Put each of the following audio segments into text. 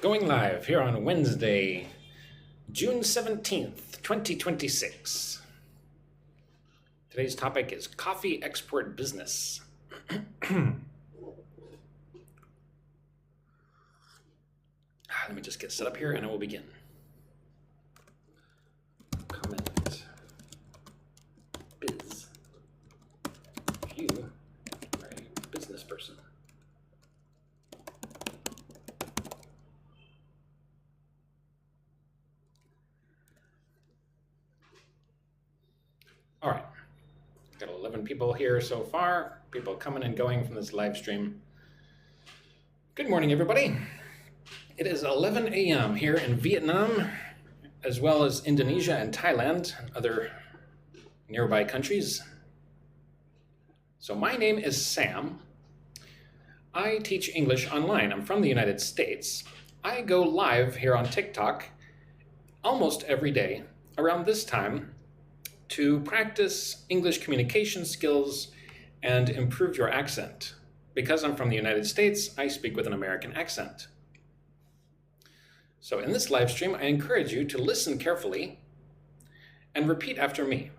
Going live here on Wednesday, June 17th, 2026. Today's topic is coffee export business. Let me just get set up here and I will begin. Comment biz if you are a business person. All right, got 11 people here so far, people coming and going from this live stream. Good morning, everybody. It is 11 a.m. here in Vietnam, as well as Indonesia and Thailand and other nearby countries. So my name is Sam. I teach English online. I'm from the United States. I go live here on TikTok almost every day around this time to practice English communication skills and improve your accent. Because I'm from the United States, I speak with an American accent. So in this live stream, I encourage you to listen carefully and repeat after me.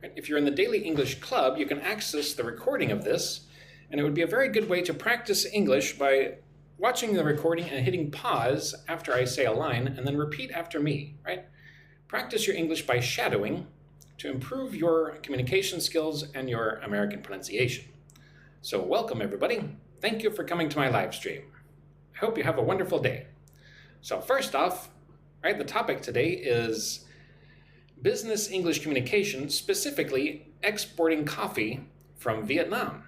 If you're in the Daily English Club, you can access the recording of this, and it would be a very good way to practice English by watching the recording and hitting pause after I say a line, and then repeat after me, right? Practice your English by shadowing to improve your communication skills and your American pronunciation. So welcome, everybody. Thank you for coming to my live stream. I hope you have a wonderful day. So first off, right, the topic today is business English communication, specifically exporting coffee from Vietnam.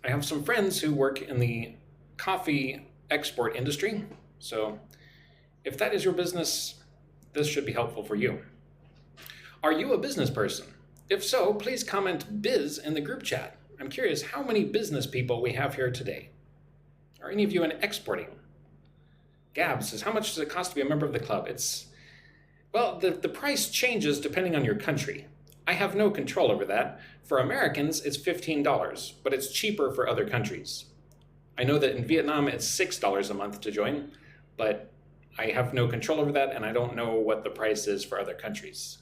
I have some friends who work in the coffee export industry, so if that is your business, this should be helpful for you. Are you a business person? If so, please comment biz in the group chat. I'm curious how many business people we have here today. Are any of you in exporting? Gab says, how much does it cost to be a member of the club? Well, the price changes depending on your country. I have no control over that. For Americans, it's $15, but it's cheaper for other countries. I know that in Vietnam, it's $6 a month to join, but I have no control over that, and I don't know what the price is for other countries.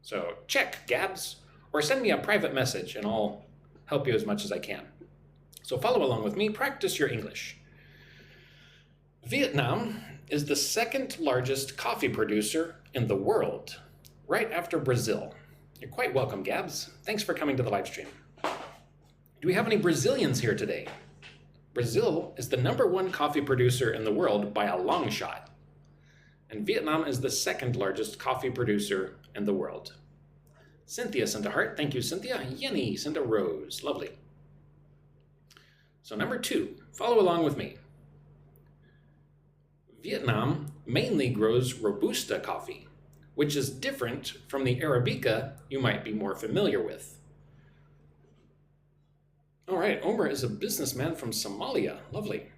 So check, Gabs, or send me a private message, and I'll help you as much as I can. So follow along with me, practice your English. Vietnam is the second largest coffee producer in the world, right after Brazil. You're quite welcome, Gabs. Thanks for coming to the live stream. Do we have any Brazilians here today? Brazil is the #1 coffee producer in the world by a long shot. And Vietnam is the second largest coffee producer in the world. Cynthia sent a heart. Thank you, Cynthia. Yenny sent a rose. Lovely. So number 2, follow along with me. Vietnam mainly grows Robusta coffee, which is different from the Arabica you might be more familiar with. All right, Omer is a businessman from Somalia. Lovely.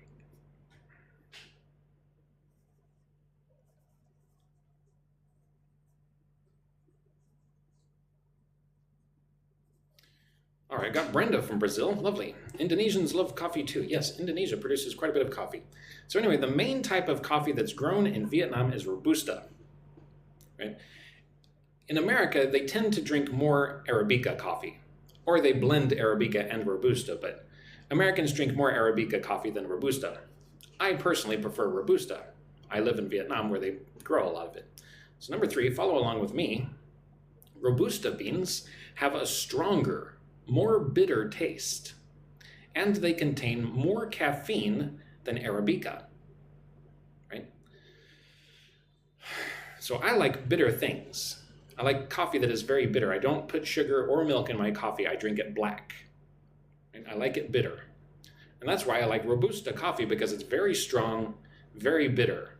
All right, got Brenda from Brazil. Lovely. Indonesians love coffee too. Yes, Indonesia produces quite a bit of coffee. So anyway, the main type of coffee that's grown in Vietnam is Robusta. Right? In America, they tend to drink more Arabica coffee, or they blend Arabica and Robusta, but Americans drink more Arabica coffee than Robusta. I personally prefer Robusta. I live in Vietnam where they grow a lot of it. So number 3, follow along with me. Robusta beans have a stronger, more bitter taste, and they contain more caffeine than Arabica, right? So I like bitter things. I like coffee that is very bitter. I don't put sugar or milk in my coffee. I drink it black. And I like it bitter. And that's why I like Robusta coffee, because it's very strong, very bitter.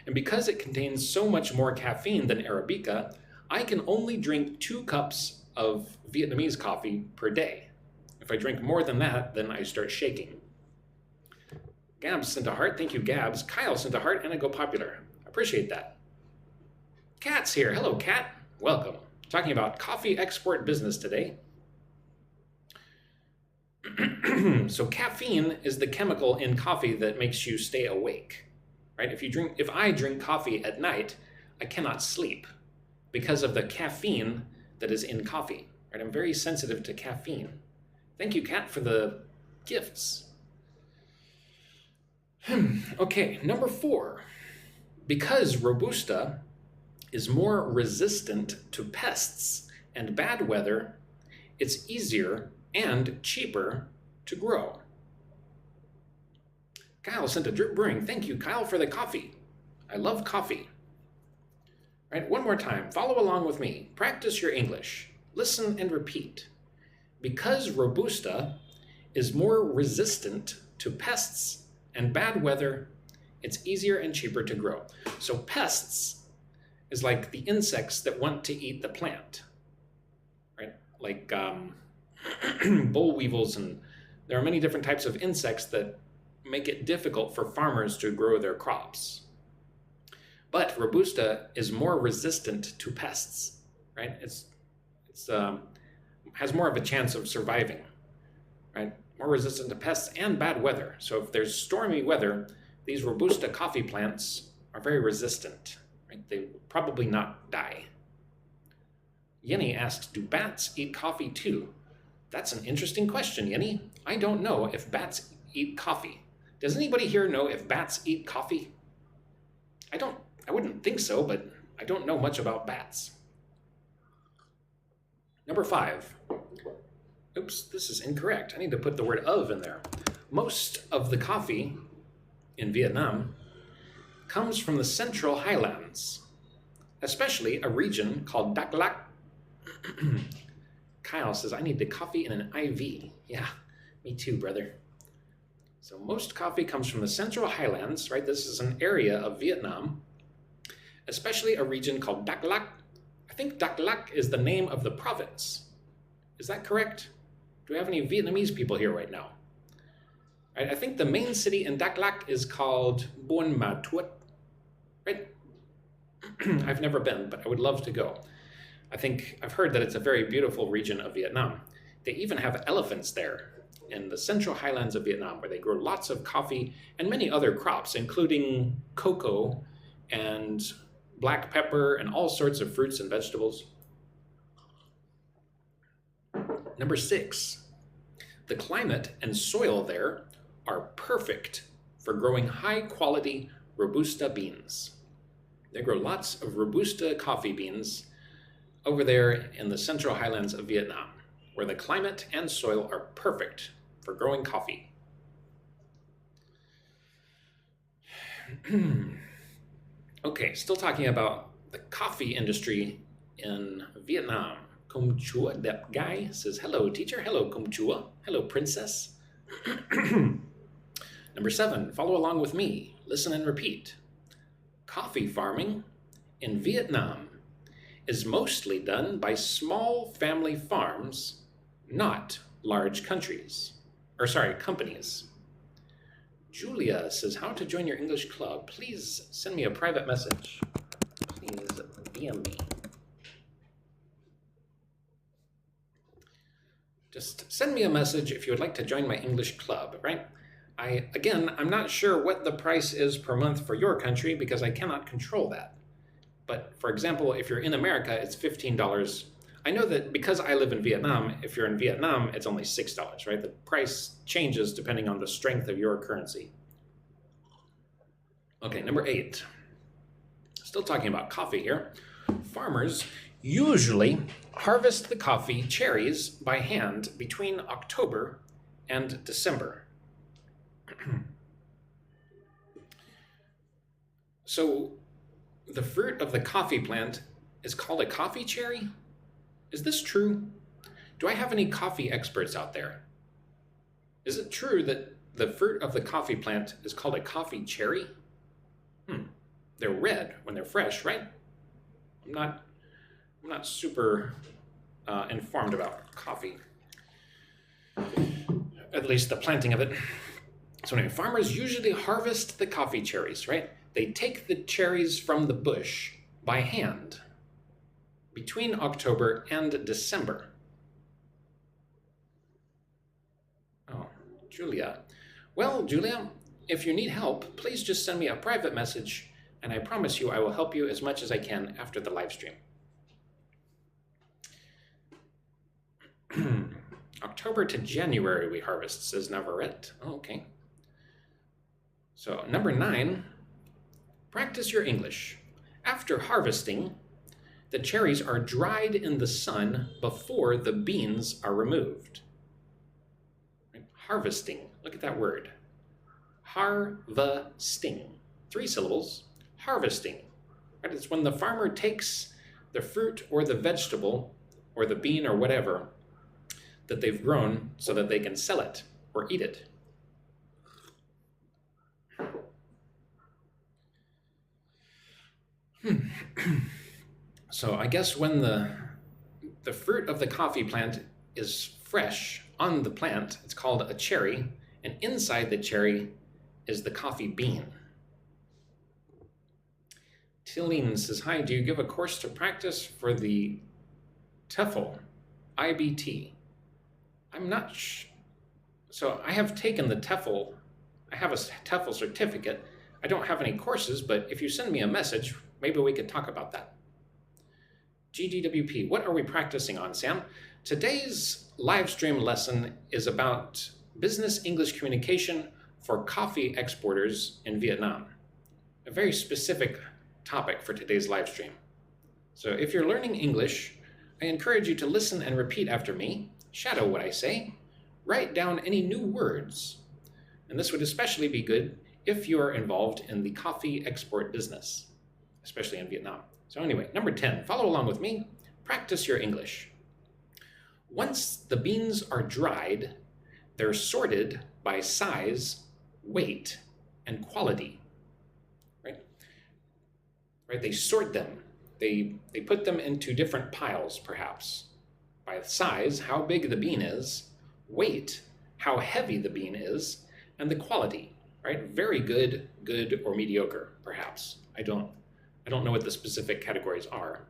And because it contains so much more caffeine than Arabica, I can only drink 2 cups of Vietnamese coffee per day. If I drink more than that, then I start shaking. Gabs sent a heart. Thank you, Gabs. Kyle sent a heart and a go popular. Appreciate that. Kat's here. Hello, Kat. Welcome. Talking about coffee export business today. So caffeine is the chemical in coffee that makes you stay awake. right? If I drink coffee at night, I cannot sleep because of the caffeine that is in coffee, right? I'm very sensitive to caffeine. Thank you, Kat, for the gifts. Okay, number 4. Because Robusta is more resistant to pests and bad weather, it's easier and cheaper to grow. Kyle sent a drip brewing. Thank you, Kyle, for the coffee. I love coffee. All right, one more time. Follow along with me. Practice your English. Listen and repeat. Because Robusta is more resistant to pests and bad weather, it's easier and cheaper to grow. So pests is like the insects that want to eat the plant, right? Like boll weevils, and there are many different types of insects that make it difficult for farmers to grow their crops. But Robusta is more resistant to pests, right? It's has more of a chance of surviving, right? More resistant to pests and bad weather. So if there's stormy weather, these Robusta coffee plants are very resistant, right? They will probably not die. Yenny asks, do bats eat coffee too? That's an interesting question, Yenny. I don't know if bats eat coffee. Does anybody here know if bats eat coffee? I wouldn't think so, but I don't know much about bats. Number 5. Oops, this is incorrect. I need to put the word of in there. Most of the coffee in Vietnam comes from the Central Highlands, especially a region called Dak Lak. Kyle says, I need the coffee in an IV. Yeah, me too, brother. So most coffee comes from the Central Highlands, right? This is an area of Vietnam, especially a region called Dak Lak. I think Dak Lak is the name of the province. Is that correct? Do we have any Vietnamese people here right now? Right, I think the main city in Dak Lak is called Buon Ma Thuot, right? I've never been, but I would love to go. I've heard that it's a very beautiful region of Vietnam. They even have elephants there in the Central Highlands of Vietnam, where they grow lots of coffee and many other crops, including cocoa and black pepper and all sorts of fruits and vegetables. Number 6, the climate and soil there are perfect for growing high-quality Robusta beans. They grow lots of Robusta coffee beans over there in the Central Highlands of Vietnam, where the climate and soil are perfect for growing coffee. Okay, still talking about the coffee industry in Vietnam. Công chúa đẹp gái says, hello, teacher. Hello, công chúa. Hello, princess. Number 7, follow along with me. Listen and repeat. Coffee farming in Vietnam is mostly done by small family farms, not large companies. Julia says, how to join your English club? Please send me a private message. Please DM me. Just send me a message if you would like to join my English club, right? I'm not sure what the price is per month for your country because I cannot control that. But for example, if you're in America, it's $15. I know that because I live in Vietnam, if you're in Vietnam, it's only $6, right? The price changes depending on the strength of your currency. Okay, number 8. Still talking about coffee here. Farmers usually harvest the coffee cherries by hand between October and December. So the fruit of the coffee plant is called a coffee cherry? Is this true? Do I have any coffee experts out there? Is it true that the fruit of the coffee plant is called a coffee cherry? They're red when they're fresh, right? I'm not super informed about coffee. At least the planting of it. So anyway, farmers usually harvest the coffee cherries, right? They take the cherries from the bush by hand between October and December. Oh, Julia. Well, Julia, if you need help, please just send me a private message, and I promise you I will help you as much as I can after the live stream. October to January we harvest, says Navarrete. Oh, okay. So number 9, practice your English. After harvesting, the cherries are dried in the sun before the beans are removed. Right? Harvesting, look at that word. Harvesting, 3 syllables, harvesting. Right? It's when the farmer takes the fruit or the vegetable or the bean or whatever that they've grown so that they can sell it or eat it. So I guess when the fruit of the coffee plant is fresh on the plant, it's called a cherry, and inside the cherry is the coffee bean. Tilleen says, hi, do you give a course to practice for the TEFL, IBT? I'm not so I have taken the TEFL. I have a TEFL certificate. I don't have any courses, but if you send me a message, maybe we could talk about that. GDWP, what are we practicing on, Sam? Today's live stream lesson is about business English communication for coffee exporters in Vietnam. A very specific topic for today's live stream. So if you're learning English, I encourage you to listen and repeat after me, shadow what I say, write down any new words, and this would especially be good if you are involved in the coffee export business, especially in Vietnam. So anyway, number 10, follow along with me, practice your English. Once the beans are dried, they're sorted by size, weight, and quality, right? They sort them. They put them into different piles, perhaps, by size, how big the bean is, weight, how heavy the bean is, and the quality, right? Very good, good, or mediocre, perhaps. I don't know what the specific categories are.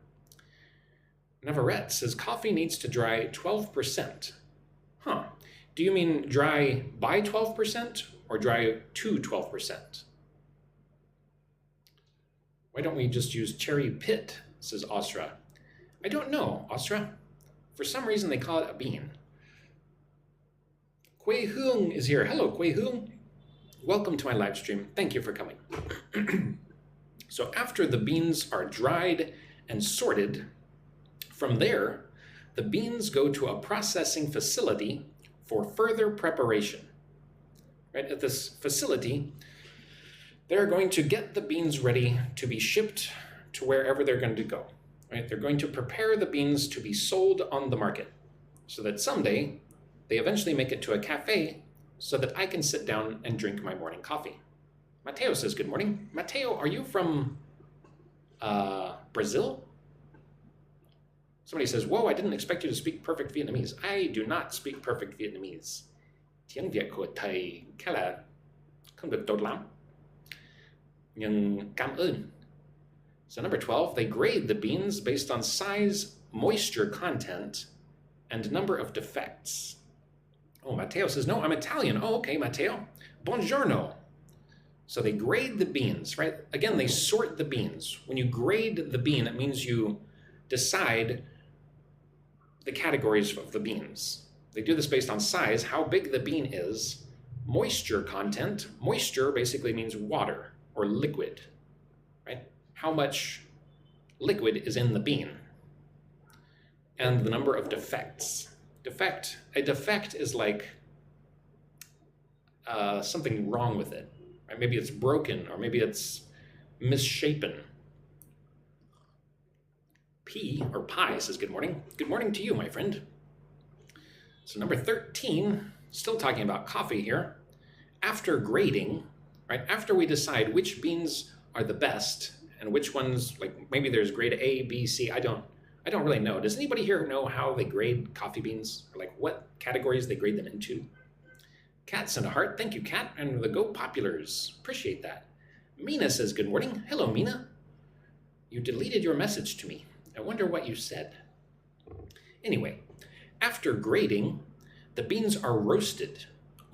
Navarrete says coffee needs to dry 12%. Huh. Do you mean dry by 12% or dry to 12%? Why don't we just use cherry pit, says Osra. I don't know, Osra. For some reason they call it a bean. Quay Hung is here. Hello, Quay Hung. Welcome to my live stream. Thank you for coming. So after the beans are dried and sorted, from there, the beans go to a processing facility for further preparation. Right? At this facility, they're going to get the beans ready to be shipped to wherever they're going to go. Right? They're going to prepare the beans to be sold on the market so that someday they eventually make it to a cafe so that I can sit down and drink my morning coffee. Mateo says, good morning. Mateo, are you from Brazil? Somebody says, whoa, I didn't expect you to speak perfect Vietnamese. I do not speak perfect Vietnamese. Tiếng Việt của thầy khá là không được tốt lắm. Nhưng cảm ơn. So number 12, they grade the beans based on size, moisture content, and number of defects. Oh, Matteo says, no, I'm Italian. Oh, okay, Matteo. Buongiorno. So they grade the beans, right? Again, they sort the beans. When you grade the bean, it means you decide the categories of the beans. They do this based on size, how big the bean is, moisture content. Moisture basically means water or liquid, right? How much liquid is in the bean. And the number of defects. A defect is like something wrong with it. Right? Maybe it's broken or maybe it's misshapen. P or Pi says good morning. Good morning to you, my friend. So number 13, still talking about coffee here. After grading, right? After we decide which beans are the best and which ones, like maybe there's grade A, B, C. I don't really know. Does anybody here know how they grade coffee beans? Or like what categories they grade them into? Kat sent a heart. Thank you, Kat. And the Go Populars. Appreciate that. Mina says good morning. Hello, Mina. You deleted your message to me. I wonder what you said. Anyway, after grading, the beans are roasted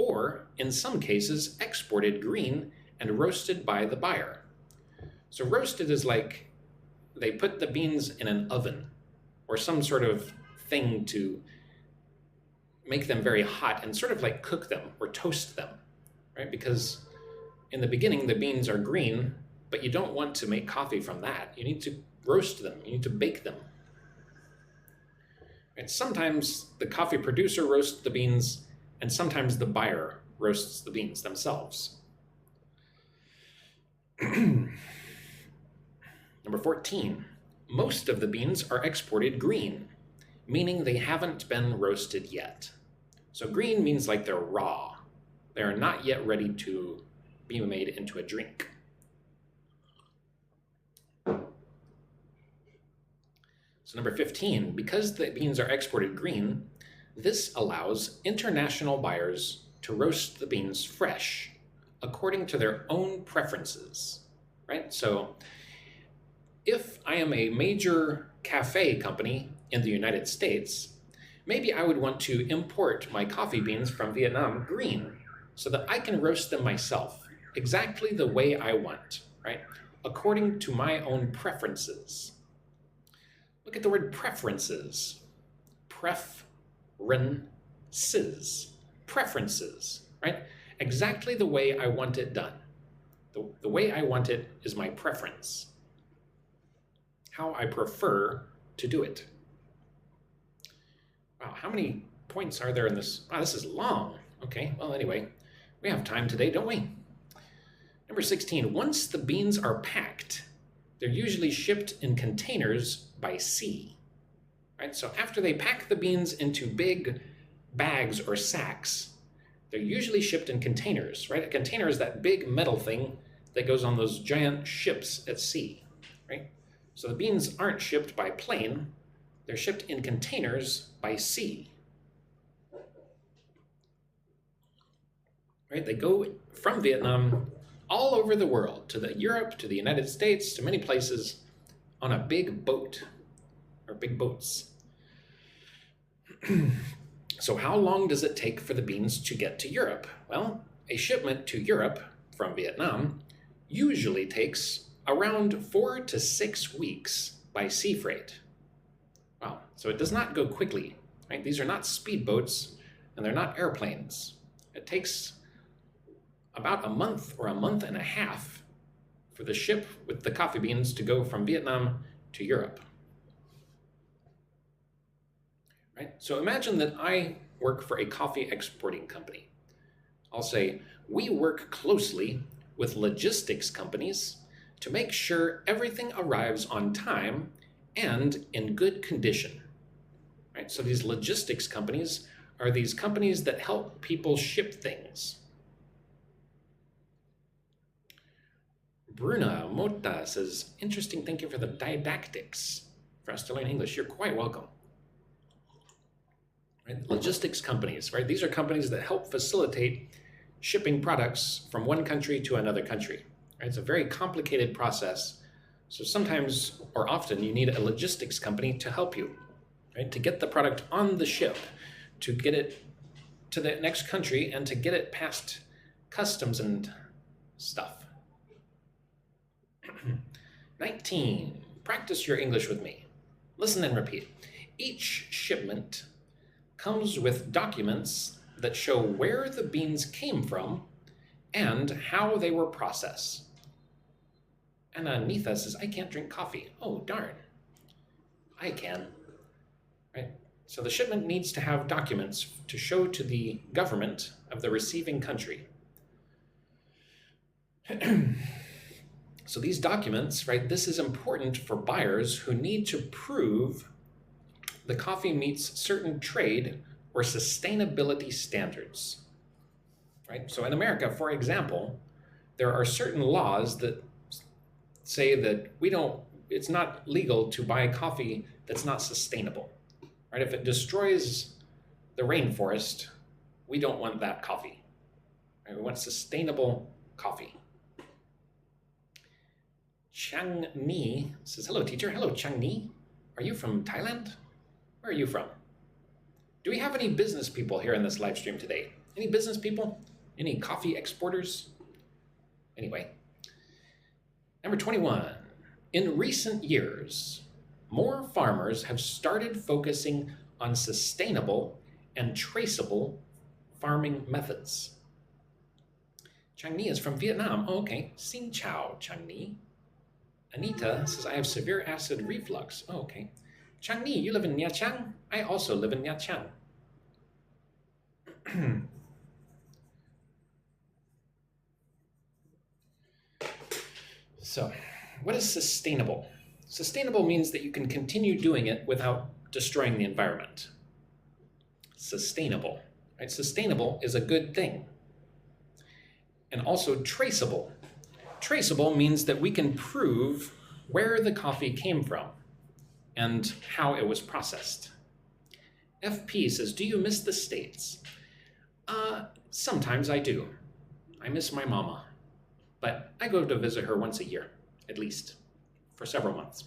or in some cases exported green and roasted by the buyer. So roasted is like they put the beans in an oven or some sort of thing to make them very hot and sort of like cook them or toast them, right? Because in the beginning, the beans are green, but you don't want to make coffee from that. You need to roast them. You need to bake them. And sometimes the coffee producer roasts the beans, and sometimes the buyer roasts the beans themselves. Number 14, most of the beans are exported green, meaning they haven't been roasted yet. So green means like they're raw. They are not yet ready to be made into a drink. So number 15, because the beans are exported green, this allows international buyers to roast the beans fresh according to their own preferences, right? So if I am a major cafe company in the United States, maybe I would want to import my coffee beans from Vietnam green so that I can roast them myself exactly the way I want, right? According to my own preferences. Look at the word preferences. Preferences. Preferences, right? Exactly the way I want it done. The way I want it is my preference. How I prefer to do it. Wow, how many points are there in this? Wow, this is long. Okay, well, anyway, we have time today, don't we? Number 16, once the beans are packed, they're usually shipped in containers by sea, right? So after they pack the beans into big bags or sacks, they're usually shipped in containers, right? A container is that big metal thing that goes on those giant ships at sea, right? So the beans aren't shipped by plane, they're shipped in containers by sea. Right? They go from Vietnam all over the world, to Europe, to the United States, to many places on a big boat, or big boats. So how long does it take for the beans to get to Europe? Well, a shipment to Europe from Vietnam usually takes around 4 to 6 weeks by sea freight. Wow, so it does not go quickly, right? These are not speedboats and they're not airplanes. It takes about a month or a month and a half for the ship with the coffee beans to go from Vietnam to Europe. Right? So imagine that I work for a coffee exporting company. I'll say, we work closely with logistics companies to make sure everything arrives on time and in good condition. Right? So these logistics companies are these companies that help people ship things. Bruna Mota says, interesting, thank you for the didactics for us to learn English. You're quite welcome. Right? Logistics companies, right? These are companies that help facilitate shipping products from one country to another country. Right? It's a very complicated process. So sometimes, or often, you need a logistics company to help you, right? To get the product on the ship, to get it to the next country, and to get it past customs and stuff. 19, practice your English with me. Listen and repeat. Each shipment comes with documents that show where the beans came from and how they were processed. And Anitha says, I can't drink coffee. Oh, darn. I can. Right? So the shipment needs to have documents to show to the government of the receiving country. So these documents, right, this is important for buyers who need to prove the coffee meets certain trade or sustainability standards, right? So in America, for example, there are certain laws that say that it's not legal to buy coffee that's not sustainable, right? If it destroys the rainforest, we don't want that coffee, right? We want sustainable coffee. Chang Ni says, hello, teacher. Hello, Chang Ni. Are you from Thailand? Where are you from? Do we have any business people here in this live stream today? Any business people? Any coffee exporters? Anyway, number 21. In recent years, more farmers have started focusing on sustainable and traceable farming methods. Chang Ni is from Vietnam. Oh, okay. Xin chào, Chang Ni. Anita says, I have severe acid reflux. Oh, okay. Chang Ni, you live in Nha Trang? I also live in Nha Trang. So, what is sustainable? Sustainable means that you can continue doing it without destroying the environment. Sustainable, right? Sustainable is a good thing. And also traceable. Traceable means that we can prove where the coffee came from and how it was processed. FP says, do you miss the States? Sometimes I do. I miss my mama. But I go to visit her once a year, at least, for several months.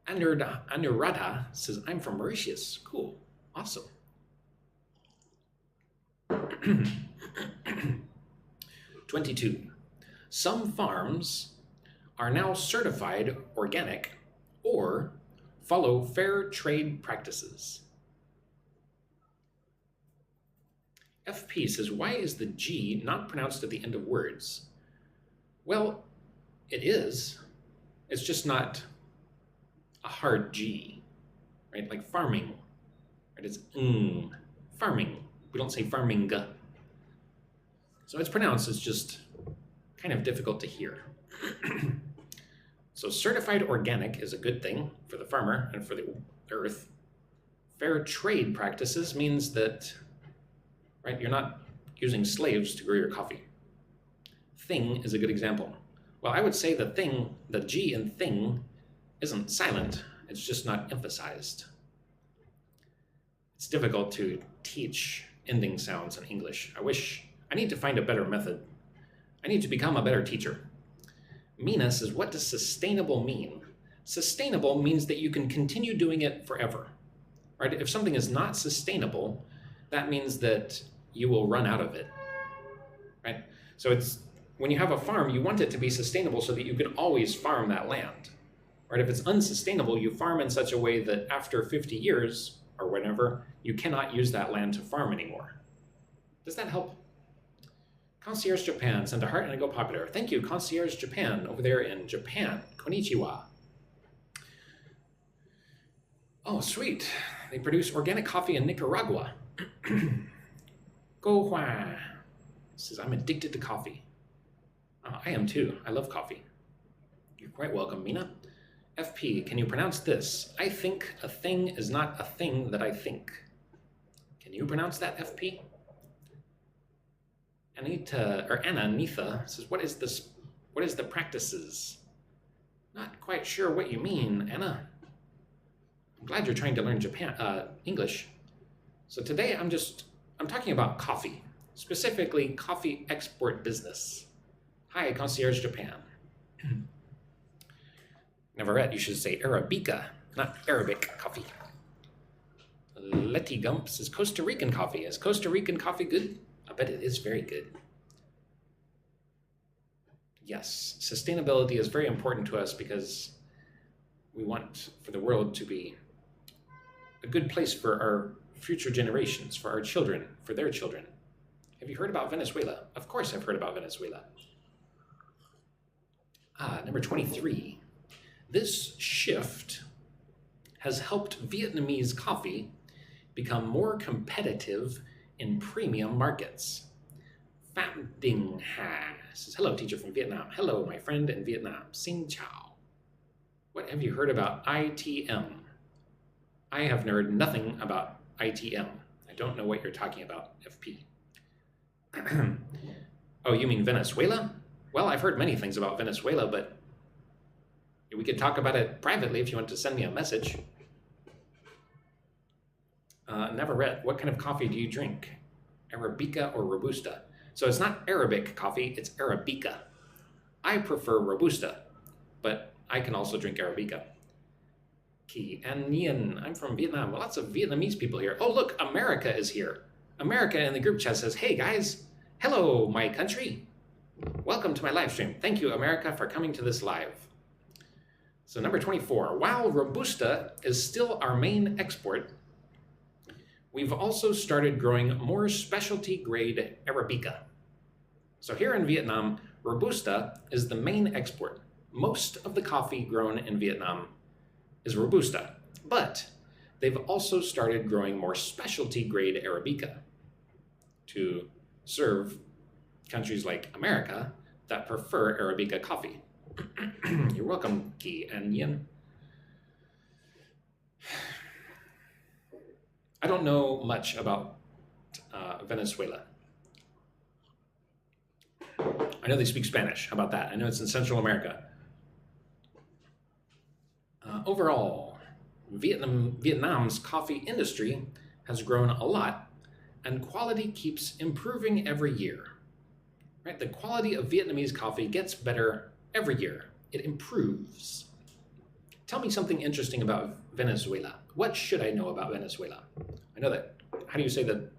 Anuradha says, I'm from Mauritius. Cool. Awesome. 22. Some farms are now certified organic or follow fair trade practices. FP says, why is the G not pronounced at the end of words? Well, it is. It's just not a hard G, right? Like farming, right? It's farming. We don't say farming. So it's pronounced, it's just kind of difficult to hear. So certified organic is a good thing for the farmer and for the earth. Fair trade practices means that, right, you're not using slaves to grow your coffee. Thing is a good example. Well, I would say the G in thing isn't silent, it's just not emphasized. It's difficult to teach ending sounds in English. I need to find a better method. I need to become a better teacher. Mina says, what does sustainable mean? Sustainable means that you can continue doing it forever, right? If something is not sustainable, that means that you will run out of it, right? So it's, when you have a farm, you want it to be sustainable so that you can always farm that land, right? If it's unsustainable, you farm in such a way that after 50 years or whenever, you cannot use that land to farm anymore. Does that help? Concierge Japan sent a heart and a go popular. Thank you, Concierge Japan, over there in Japan. Konnichiwa. Oh, sweet. They produce organic coffee in Nicaragua. Go Hua says, I'm addicted to coffee. I am too. I love coffee. You're quite welcome, Mina. FP, can you pronounce this? I think a thing is not a thing that I think. Can you pronounce that, FP? Anna Nitha says, what is this? What is the practices? Not quite sure what you mean, Anna. I'm glad you're trying to learn English. So today I'm talking about coffee, specifically coffee export business. Hi, Concierge Japan. Navarrete, you should say Arabica, not Arabic coffee. Letty Gump says Costa Rican coffee. Is Costa Rican coffee good? I bet it is very good. Yes, sustainability is very important to us because we want for the world to be a good place for our future generations, for our children, for their children. Have you heard about Venezuela? Of course I've heard about Venezuela. Number 23. This shift has helped Vietnamese coffee become more competitive in premium markets. Pham Dinh Ha says, hello, teacher from Vietnam. Hello, my friend in Vietnam. Xin chào. What have you heard about ITM? I have heard nothing about ITM. I don't know what you're talking about, FP. Oh, you mean Venezuela? Well, I've heard many things about Venezuela, but we could talk about it privately if you want to send me a message. Navarrete, what kind of coffee do you drink? Arabica or Robusta? So it's not Arabic coffee, it's Arabica. I prefer Robusta, but I can also drink Arabica. Ki An Nguyen, I'm from Vietnam. Lots of Vietnamese people here. Oh, look, America is here. America in the group chat says, hey guys, hello my country. Welcome to my live stream. Thank you, America, for coming to this live. So number 24, while Robusta is still our main export, we've also started growing more specialty grade Arabica. So here in Vietnam, Robusta is the main export. Most of the coffee grown in Vietnam is Robusta, but they've also started growing more specialty grade Arabica to serve countries like America that prefer Arabica coffee. You're welcome, Ki and Yin. I don't know much about Venezuela. I know they speak Spanish. How about that? I know it's in Central America. Overall, Vietnam's coffee industry has grown a lot, and quality keeps improving every year. Right? The quality of Vietnamese coffee gets better every year. It improves. Tell me something interesting about Venezuela. What should I know about Venezuela? I know that, how do you say the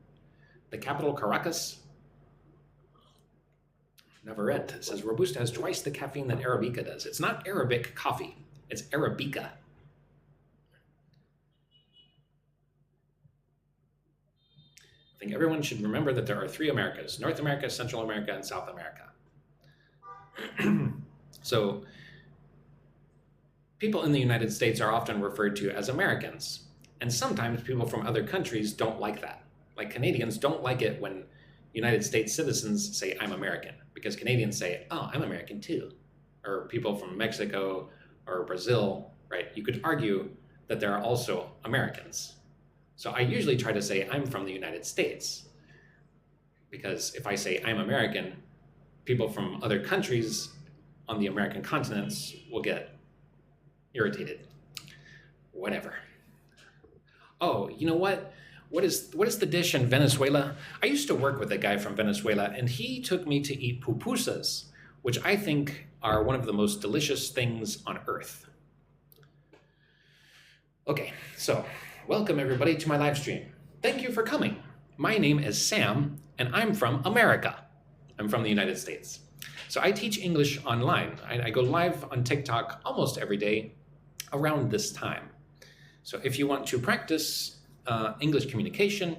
capital, Caracas? Navarrete says Robusta has twice the caffeine that Arabica does. It's not Arabic coffee, it's Arabica. I think everyone should remember that there are 3 Americas: North America, Central America, and South America. So people in the United States are often referred to as Americans, and sometimes people from other countries don't like that. Like Canadians don't like it when United States citizens say, I'm American, because Canadians say, oh, I'm American too. Or people from Mexico or Brazil, right? You could argue that there are also Americans. So I usually try to say I'm from the United States, because if I say I'm American, people from other countries on the American continents will get irritated. Whatever. Oh, you know what? What is the dish in Venezuela? I used to work with a guy from Venezuela, and he took me to eat pupusas, which I think are one of the most delicious things on earth. Okay, so welcome everybody to my live stream. Thank you for coming. My name is Sam, and I'm from America. I'm from the United States. So I teach English online. I go live on TikTok almost every day around this time. So if you want to practice English communication,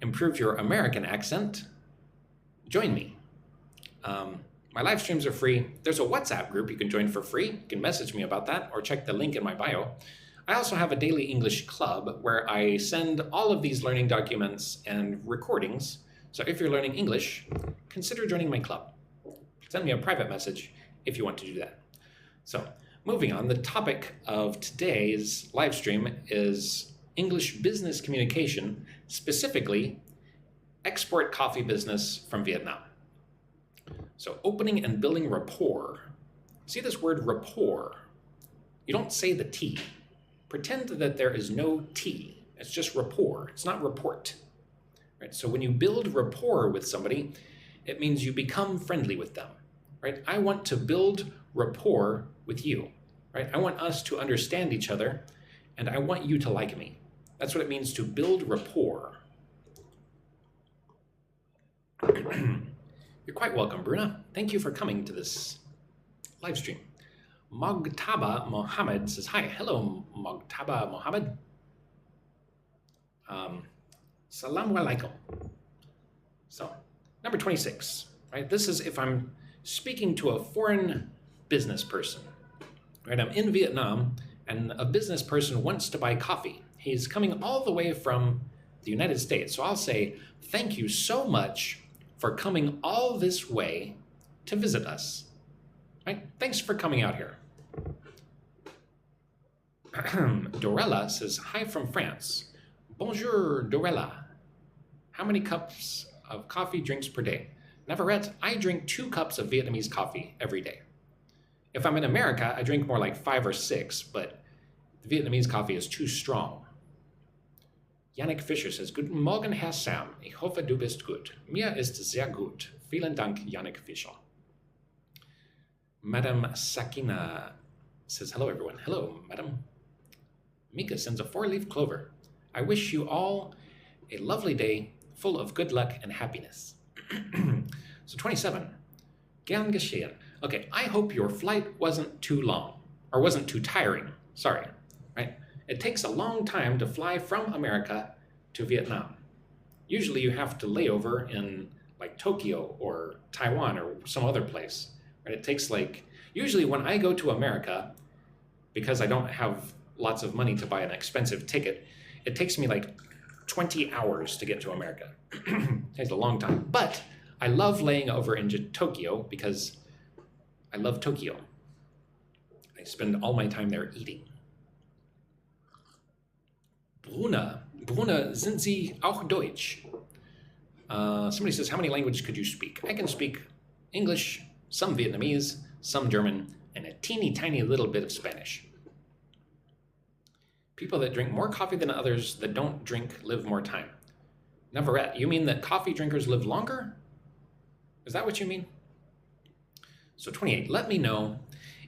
improve your American accent, join me. My live streams are free. There's a WhatsApp group you can join for free. You can message me about that or check the link in my bio. I also have a daily English club where I send all of these learning documents and recordings. So if you're learning English, consider joining my club. Send me a private message if you want to do that. So moving on, the topic of today's live stream is English business communication, specifically export coffee business from Vietnam. So opening and building rapport. See this word rapport? You don't say the T. Pretend that there is no T. It's just rapport. It's not report. Right? So when you build rapport with somebody, it means you become friendly with them. Right? I want to build rapport with you. Right? I want us to understand each other, and I want you to like me. That's what it means to build rapport. You're quite welcome, Bruna. Thank you for coming to this live stream. Mogtaba Mohammed says, hi. Hello, Mogtaba Mohammed. Salaam alaikum. So, number 26, right? This is if I'm speaking to a foreign business person, right? I'm in Vietnam, and a business person wants to buy coffee. He's coming all the way from the United States. So I'll say, thank you so much for coming all this way to visit us. Right? Thanks for coming out here. Dorella says, hi from France. Bonjour, Dorella. How many cups of coffee drinks per day? Navarrete, I drink 2 cups of Vietnamese coffee every day. If I'm in America, I drink more like 5 or 6, but the Vietnamese coffee is too strong. Yannick Fischer says, Guten Morgen, Herr Sam. Ich hoffe, du bist gut. Mir ist sehr gut. Vielen Dank, Yannick Fischer. Madame Sakina says, hello, everyone. Hello, Madam. Mika sends a 4-leaf clover. I wish you all a lovely day full of good luck and happiness. So 27, gern geschehen. Okay, I hope your flight wasn't too long, or wasn't too tiring, sorry, right? It takes a long time to fly from America to Vietnam. Usually you have to lay over in like Tokyo or Taiwan or some other place, right? It takes usually when I go to America, because I don't have lots of money to buy an expensive ticket, it takes me 20 hours to get to America. It takes a long time, but I love laying over in Tokyo because I love Tokyo. I spend all my time there eating. Bruna, sind Sie auch Deutsch? Somebody says, how many languages could you speak? I can speak English, some Vietnamese, some German, and a teeny tiny little bit of Spanish. People that drink more coffee than others that don't drink live more time. Navarette, you mean that coffee drinkers live longer? Is that what you mean? So 28, let me know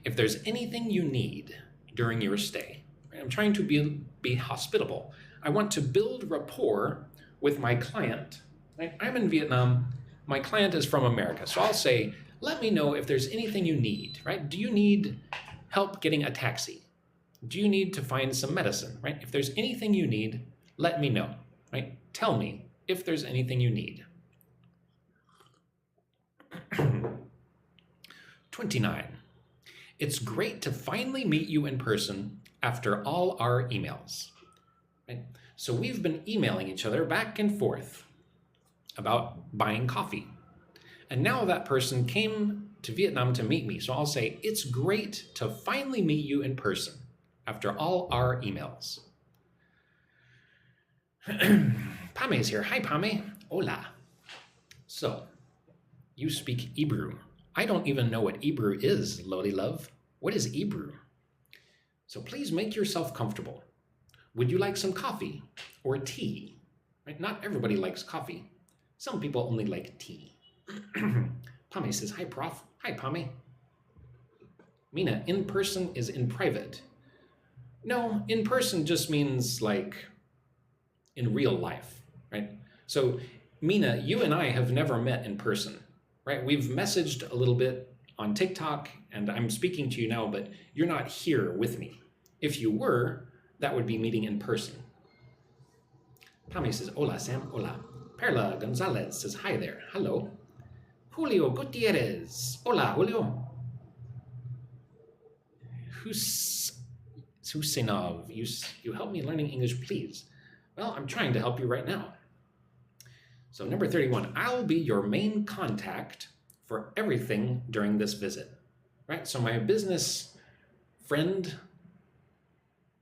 if there's anything you need during your stay. I'm trying to be hospitable. I want to build rapport with my client. Right? I'm in Vietnam. My client is from America. So I'll say, let me know if there's anything you need, right? Do you need help getting a taxi? Do you need to find some medicine, right? If there's anything you need, let me know, right? Tell me if there's anything you need. 29. It's great to finally meet you in person after all our emails. Right? So we've been emailing each other back and forth about buying coffee. And now that person came to Vietnam to meet me. So I'll say, it's great to finally meet you in person after all our emails. Pame is here. Hi, Pame. Hola. So, you speak Hebrew. I don't even know what Hebrew is, Loli Love. What is Hebrew? So please make yourself comfortable. Would you like some coffee or tea? Right? Not everybody likes coffee. Some people only like tea. Pame says, hi, Prof. Hi, Pame. Mina, in person is in private. No, in person just means in real life, right? So Mina, you and I have never met in person, right? We've messaged a little bit on TikTok and I'm speaking to you now, but you're not here with me. If you were, that would be meeting in person. Pame says, hola, Sam, hola. Perla Gonzalez says, hi there, hello. Julio Gutierrez, hola, Julio. Husinov, you help me learning English, please. Well, I'm trying to help you right now. So number 31, I'll be your main contact for everything during this visit, right? So my business friend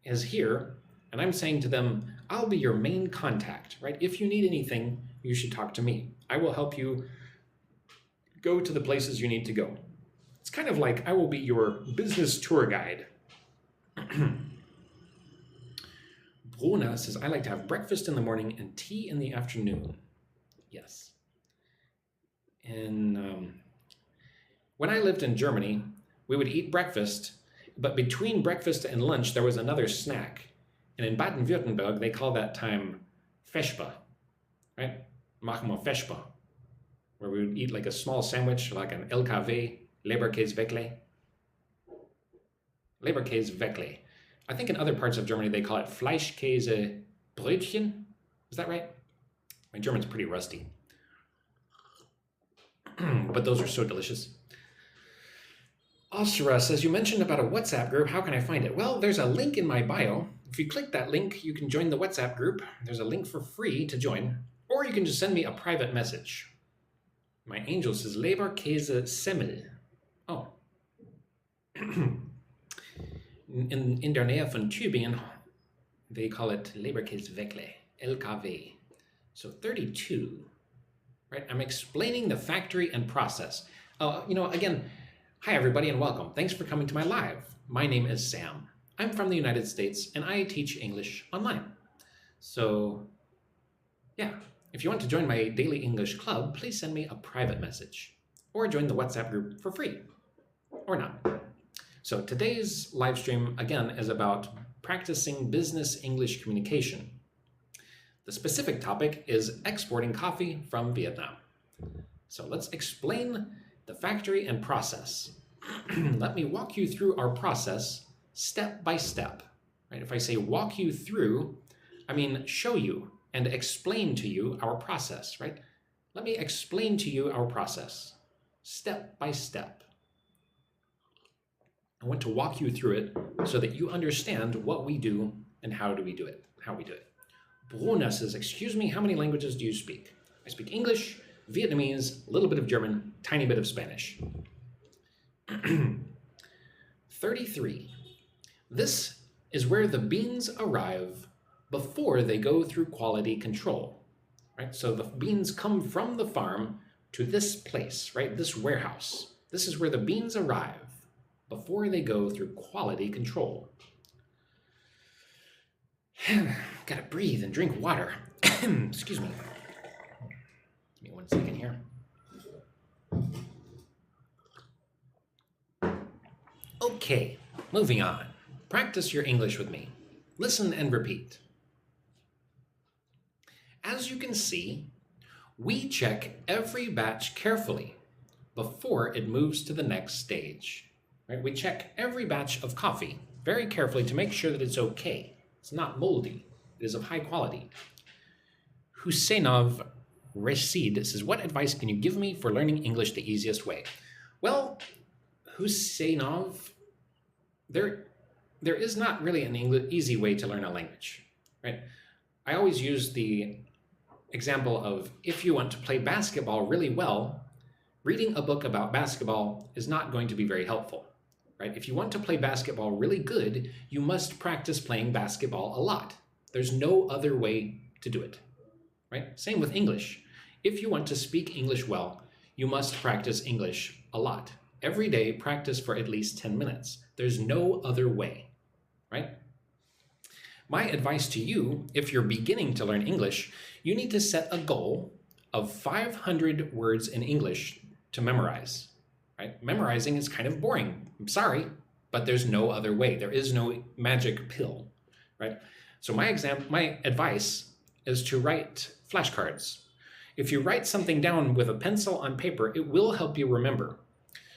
is here and I'm saying to them, I'll be your main contact, right? If you need anything, you should talk to me. I will help you go to the places you need to go. It's kind of like I will be your business tour guide. Bruna says, I like to have breakfast in the morning and tea in the afternoon. Yes. And when I lived in Germany, we would eat breakfast, but between breakfast and lunch, there was another snack. And in Baden-Württemberg, they call that time Vesper, right? Machen wir Vesper, where we would eat like a small sandwich, like an LKW, Leberkäse-Weckle. Leberkäse-Weckle. I think in other parts of Germany, they call it Fleischkäse-Brötchen. Is that right? My German's pretty rusty. But those are so delicious. Ashura says, you mentioned about a WhatsApp group. How can I find it? Well, there's a link in my bio. If you click that link, you can join the WhatsApp group. There's a link for free to join. Or you can just send me a private message. My angel says, Leberkäse-Semmel. Oh. in der Nähe von Tübingen, they call it Leberkäse-Weckle, LKW. So 32, right? I'm explaining the factory and process. Again, hi everybody and welcome. Thanks for coming to my live. My name is Sam. I'm from the United States and I teach English online. So yeah, if you want to join my daily English club, please send me a private message or join the WhatsApp group for free or not. So today's live stream again is about practicing business English communication. The specific topic is exporting coffee from Vietnam. So let's explain the factory and process. Let me walk you through our process step by step. Right? If I say walk you through, I mean show you and explain to you our process, right? Let me explain to you our process step by step. I want to walk you through it so that you understand what we do and how we do it. Bruna says, excuse me, how many languages do you speak? I speak English, Vietnamese, a little bit of German, tiny bit of Spanish. 33. This is where the beans arrive before they go through quality control. Right? So the beans come from the farm to this place, right? This warehouse. This is where the beans arrive before they go through quality control. Gotta breathe and drink water. Excuse me. Give me 1 second here. Okay, moving on. Practice your English with me. Listen and repeat. As you can see, we check every batch carefully before it moves to the next stage. Right? We check every batch of coffee very carefully to make sure that it's okay. It's not moldy. It is of high quality. Husseinov Rashid says, what advice can you give me for learning English the easiest way? Well, Husseinov, there is not really an easy way to learn a language, right? I always use the example of if you want to play basketball really well, reading a book about basketball is not going to be very helpful, right? If you want to play basketball really good, you must practice playing basketball a lot. There's no other way to do it, right? Same with English. If you want to speak English well, you must practice English a lot. Every day, practice for at least 10 minutes. There's no other way, right? My advice to you, if you're beginning to learn English, you need to set a goal of 500 words in English to memorize, right? Memorizing is kind of boring. I'm sorry, but there's no other way. There is no magic pill, right? So my advice is to write flashcards. If you write something down with a pencil on paper, it will help you remember.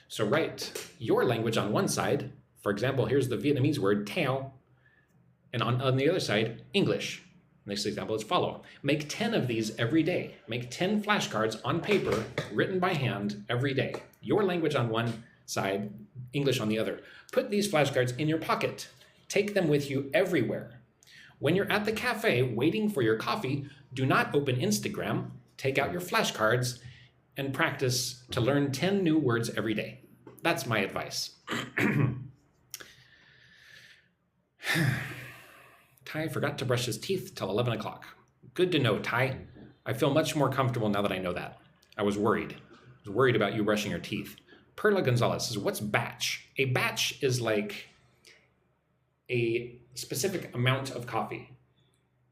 So write your language on one side. For example, here's the Vietnamese word tao. And on the other side, English. Next example is follow. Make 10 of these every day. Make 10 flashcards on paper, written by hand every day. Your language on one side, English on the other. Put these flashcards in your pocket. Take them with you everywhere. When you're at the cafe waiting for your coffee, do not open Instagram. Take out your flashcards and practice to learn 10 new words every day. That's my advice. Ty forgot to brush his teeth till 11 o'clock. Good to know, Ty. I feel much more comfortable now that I know that. I was worried. I was worried about you brushing your teeth. Perla Gonzalez says, what's batch? A batch is like a specific amount of coffee,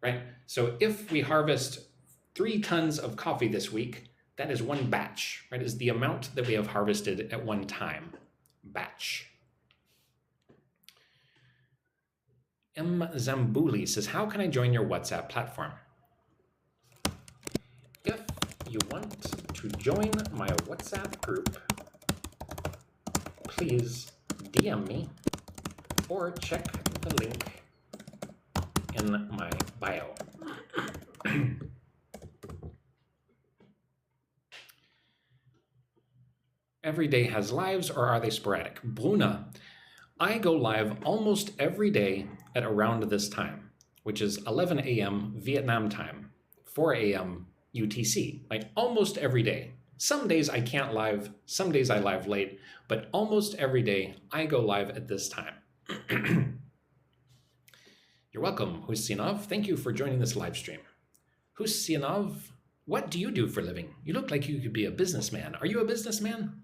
right? So if we harvest 3 tons of coffee this week, that is one batch, right? Is the amount that we have harvested at one time. Batch. M. Zambuli says, how can I join your WhatsApp platform? If you want to join my WhatsApp group, please DM me or check the link in my bio. Every day has lives, or are they sporadic? Bruna, I go live almost every day at around this time, which is 11 a.m. Vietnam time, 4 a.m. UTC, like almost every day. Some days I can't live, some days I live late, but almost every day I go live at this time. You're welcome, Husinov. Thank you for joining this live stream. Husinov, what do you do for a living? You look like you could be a businessman. Are you a businessman?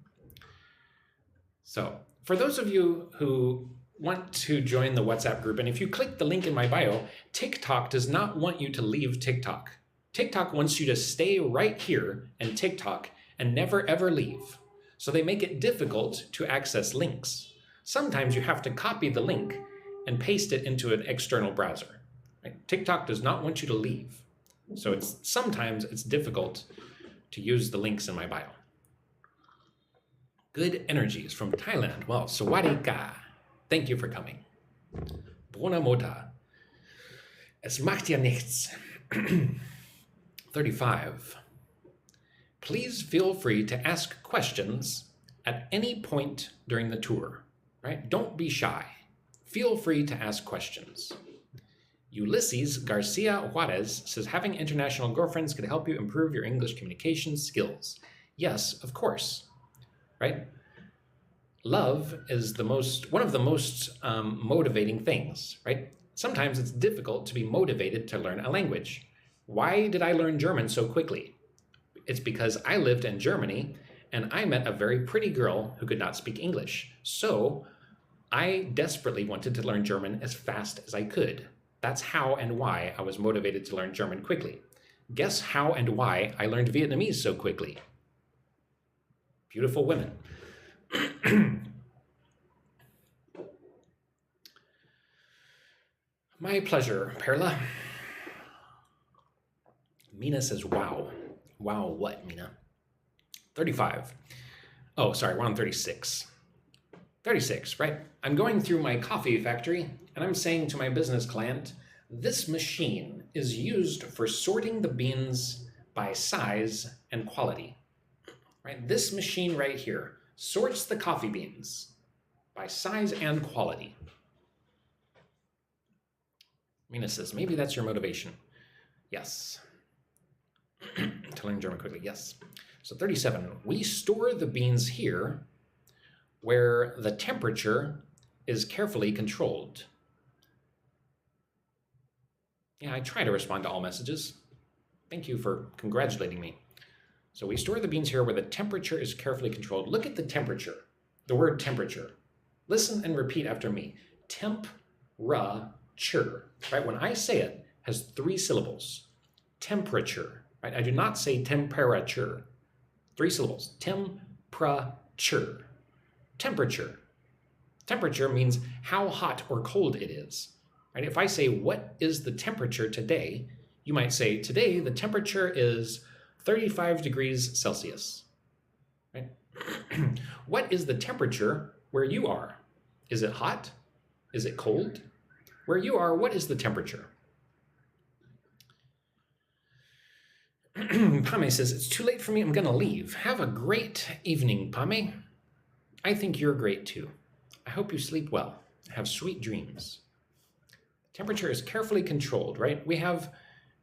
So, for those of you who want to join the WhatsApp group, and if you click the link in my bio, TikTok does not want you to leave TikTok. TikTok wants you to stay right here in TikTok and never ever leave. So they make it difficult to access links. Sometimes you have to copy the link and paste it into an external browser. Right? TikTok does not want you to leave. So sometimes it's difficult to use the links in my bio. Good energies from Thailand. Well, sawadee ka. Thank you for coming. Buona mota. Es macht ja nichts. 35. Please feel free to ask questions at any point during the tour, right? Don't be shy. Feel free to ask questions. Ulysses Garcia Juarez says, having international girlfriends could help you improve your English communication skills. Yes, of course, right? Love is one of the most motivating things, right? Sometimes it's difficult to be motivated to learn a language. Why did I learn German so quickly? It's because I lived in Germany and I met a very pretty girl who could not speak English. So I desperately wanted to learn German as fast as I could. That's how and why I was motivated to learn German quickly. Guess how and why I learned Vietnamese so quickly? Beautiful women. My pleasure, Perla. Mina says, wow. Wow, what, Mina? 35. Oh, sorry, we're on 36. 36, right? I'm going through my coffee factory and I'm saying to my business client, this machine is used for sorting the beans by size and quality, right? This machine right here sorts the coffee beans by size and quality. Mina says, maybe that's your motivation. Yes. To learn German quickly, yes. So 37, we store the beans here where the temperature is carefully controlled. Yeah, I try to respond to all messages. Thank you for congratulating me. So we store the beans here where the temperature is carefully controlled. Look at the temperature, the word temperature. Listen and repeat after me. Temp-ra-ture, right? When I say it, it has 3 syllables. Temperature, right? I do not say temperature. 3 syllables. Temperature. Temperature. Temperature means how hot or cold it is. Right? If I say, what is the temperature today? You might say, today the temperature is 35 degrees Celsius. Right? What is the temperature where you are? Is it hot? Is it cold? Where you are, what is the temperature? Pame says, it's too late for me, I'm gonna leave. Have a great evening, Pame. I think you're great too. I hope you sleep well. Have sweet dreams. Temperature is carefully controlled, right? We have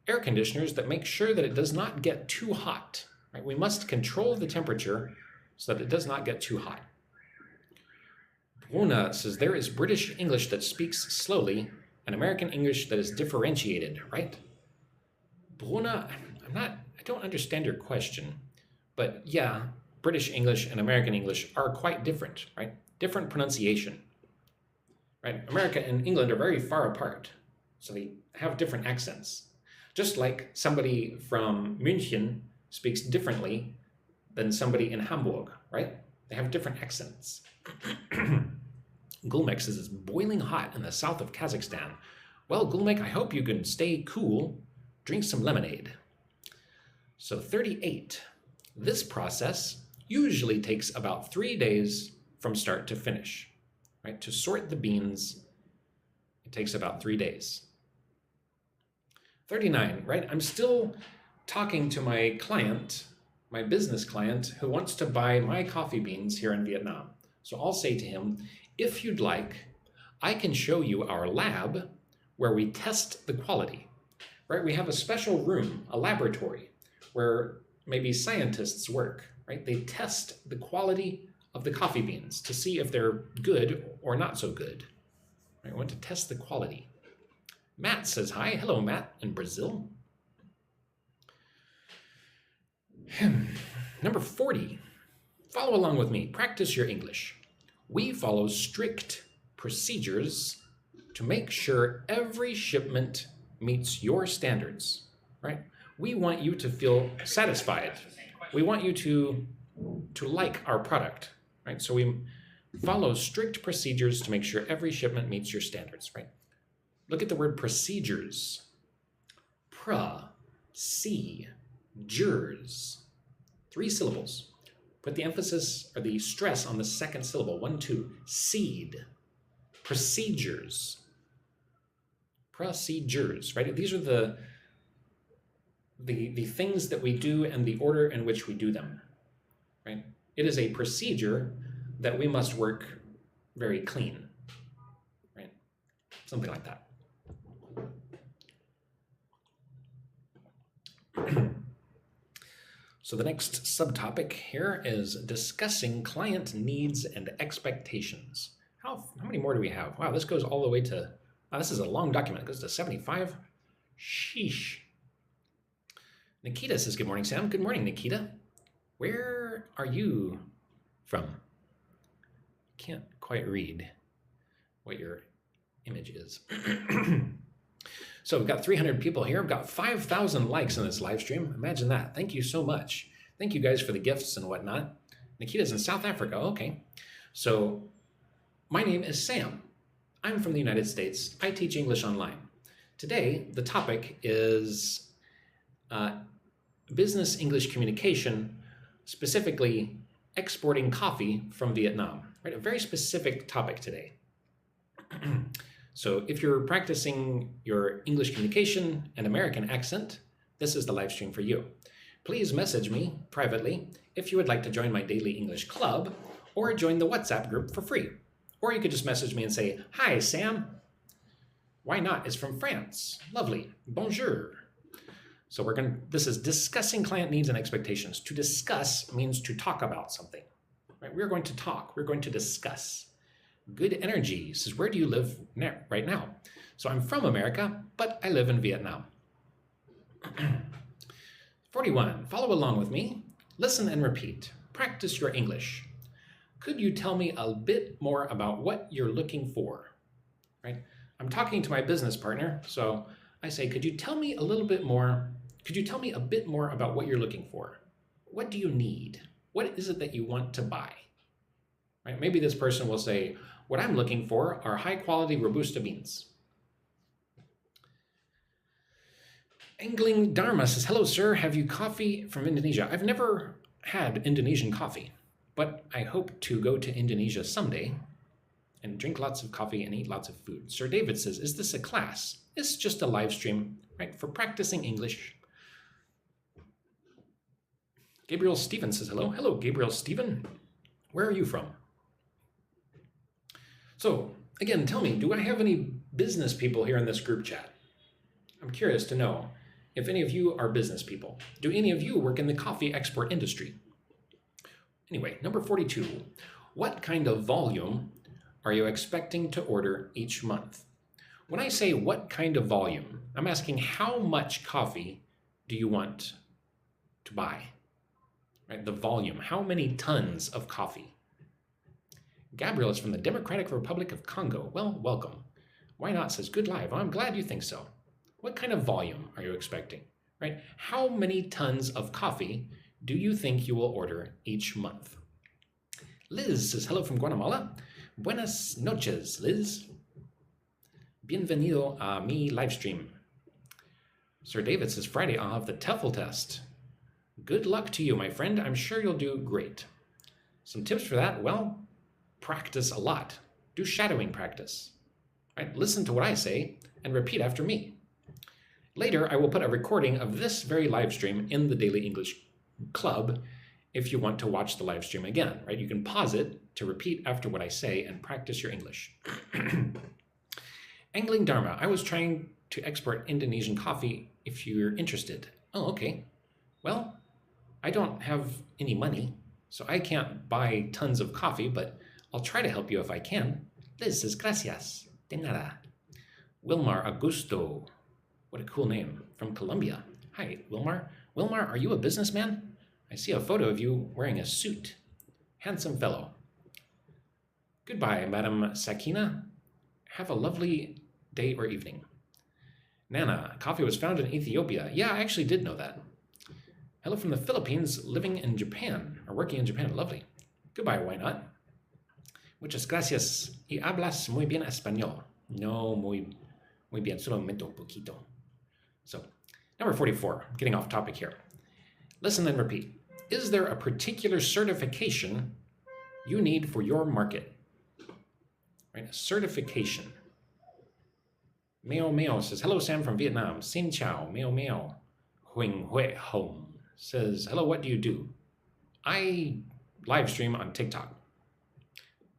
air conditioners that make sure that it does not get too hot, right? We must control the temperature so that it does not get too hot. Bruna says, there is British English that speaks slowly and American English that is differentiated, right? Bruna, I don't understand your question, but yeah, British English and American English are quite different, right? Different pronunciation, right? America and England are very far apart, so they have different accents. Just like somebody from München speaks differently than somebody in Hamburg, right? They have different accents. Gulmek says it's boiling hot in the south of Kazakhstan. Well, Gulmek, I hope you can stay cool, drink some lemonade. So 38, this process usually takes about 3 days from start to finish, right? To sort the beans, it takes about 3 days. 39, right? I'm still talking to my client, my business client, who wants to buy my coffee beans here in Vietnam. So I'll say to him, if you'd like, I can show you our lab where we test the quality, right? We have a special room, a laboratory, where maybe scientists work, right? They test the quality of the coffee beans to see if they're good or not so good. Right? We want to test the quality. Matt says hi. Hello, Matt in Brazil. Number 40, follow along with me. Practice your English. We follow strict procedures to make sure every shipment meets your standards, right? We want you to feel satisfied. We want you to like our product, right? So we follow strict procedures to make sure every shipment meets your standards, right? Look at the word procedures. Procedures. 3 syllables. Put the emphasis or the stress on the second syllable. 1, 2. Seed. Procedures. Procedures, right? These are the things that we do and the order in which we do them, right? It is a procedure that we must work very clean, right? Something like that. So the next subtopic here is discussing client needs and expectations. How many more do we have? Wow, this goes all the way to, wow, this is a long document. It goes to 75. Sheesh. Nikita says, good morning, Sam. Good morning, Nikita. Where are you from? Can't quite read what your image is. So we've got 300 people here. We've got 5,000 likes in this live stream. Imagine that. Thank you so much. Thank you guys for the gifts and whatnot. Nikita's in South Africa. Okay. So my name is Sam. I'm from the United States. I teach English online. Today, the topic is business English communication, specifically exporting coffee from Vietnam, right? A very specific topic today. So if you're practicing your English communication and American accent, this is the live stream for you. Please message me privately if you would like to join my daily English club or join the WhatsApp group for free. Or you could just message me and say, hi, Sam. Why not? It's from France. Lovely. Bonjour. So this is discussing client needs and expectations. To discuss means to talk about something, right? We're going to talk. We're going to discuss. Good Energy says, where do you live right now? So I'm from America, but I live in Vietnam. 41, follow along with me. Listen and repeat. Practice your English. Could you tell me a bit more about what you're looking for? Right? I'm talking to my business partner, so I say, could you tell me a little bit more? Could you tell me a bit more about what you're looking for? What do you need? What is it that you want to buy? Right? Maybe this person will say, what I'm looking for are high-quality Robusta beans. Angling Dharma says, hello, sir. Have you coffee from Indonesia? I've never had Indonesian coffee, but I hope to go to Indonesia someday and drink lots of coffee and eat lots of food. Sir David says, is this a class? It's just a live stream, right, for practicing English. Gabriel Stephen says, hello. Hello, Gabriel Stephen. Where are you from? So, again, tell me, do I have any business people here in this group chat? I'm curious to know if any of you are business people. Do any of you work in the coffee export industry? Anyway, number 42. What kind of volume are you expecting to order each month? When I say what kind of volume, I'm asking how much coffee do you want to buy? Right, the volume, how many tons of coffee? Gabriel is from the Democratic Republic of Congo. Well, welcome. Why not says, good live. Well, I'm glad you think so. What kind of volume are you expecting? Right? How many tons of coffee do you think you will order each month? Liz says, hello from Guatemala. Buenas noches, Liz. Bienvenido a mi live stream. Sir David says, Friday I'll have the TOEFL test. Good luck to you, my friend. I'm sure you'll do great. Some tips for that? Well, practice a lot. Do shadowing practice. Right? Listen to what I say and repeat after me. Later, I will put a recording of this very live stream in the Daily English Club if you want to watch the live stream again. Right? You can pause it to repeat after what I say and practice your English. Angling Dharma. I was trying to export Indonesian coffee if you're interested. Oh, okay. Well, I don't have any money, so I can't buy tons of coffee, but I'll try to help you if I can. Liz says, gracias. De nada. Wilmar Augusto. What a cool name. From Colombia. Hi, Wilmar. Wilmar, are you a businessman? I see a photo of you wearing a suit. Handsome fellow. Goodbye, Madam Sakina. Have a lovely day or evening. Nana, coffee was found in Ethiopia. Yeah, I actually did know that. Hello from the Philippines, living in Japan, or working in Japan. Lovely. Goodbye, why not? Muchas gracias. Y hablas muy bien español. No, muy bien, solamente un poquito. So, Number 44, getting off topic here. Listen and repeat. Is there a particular certification you need for your market? Right, a certification. Meo Meo says, hello, Sam from Vietnam. Xin chào, Meo Meo. Huỳnh Huệ Hồng says, hello, what do you do? I live stream on TikTok.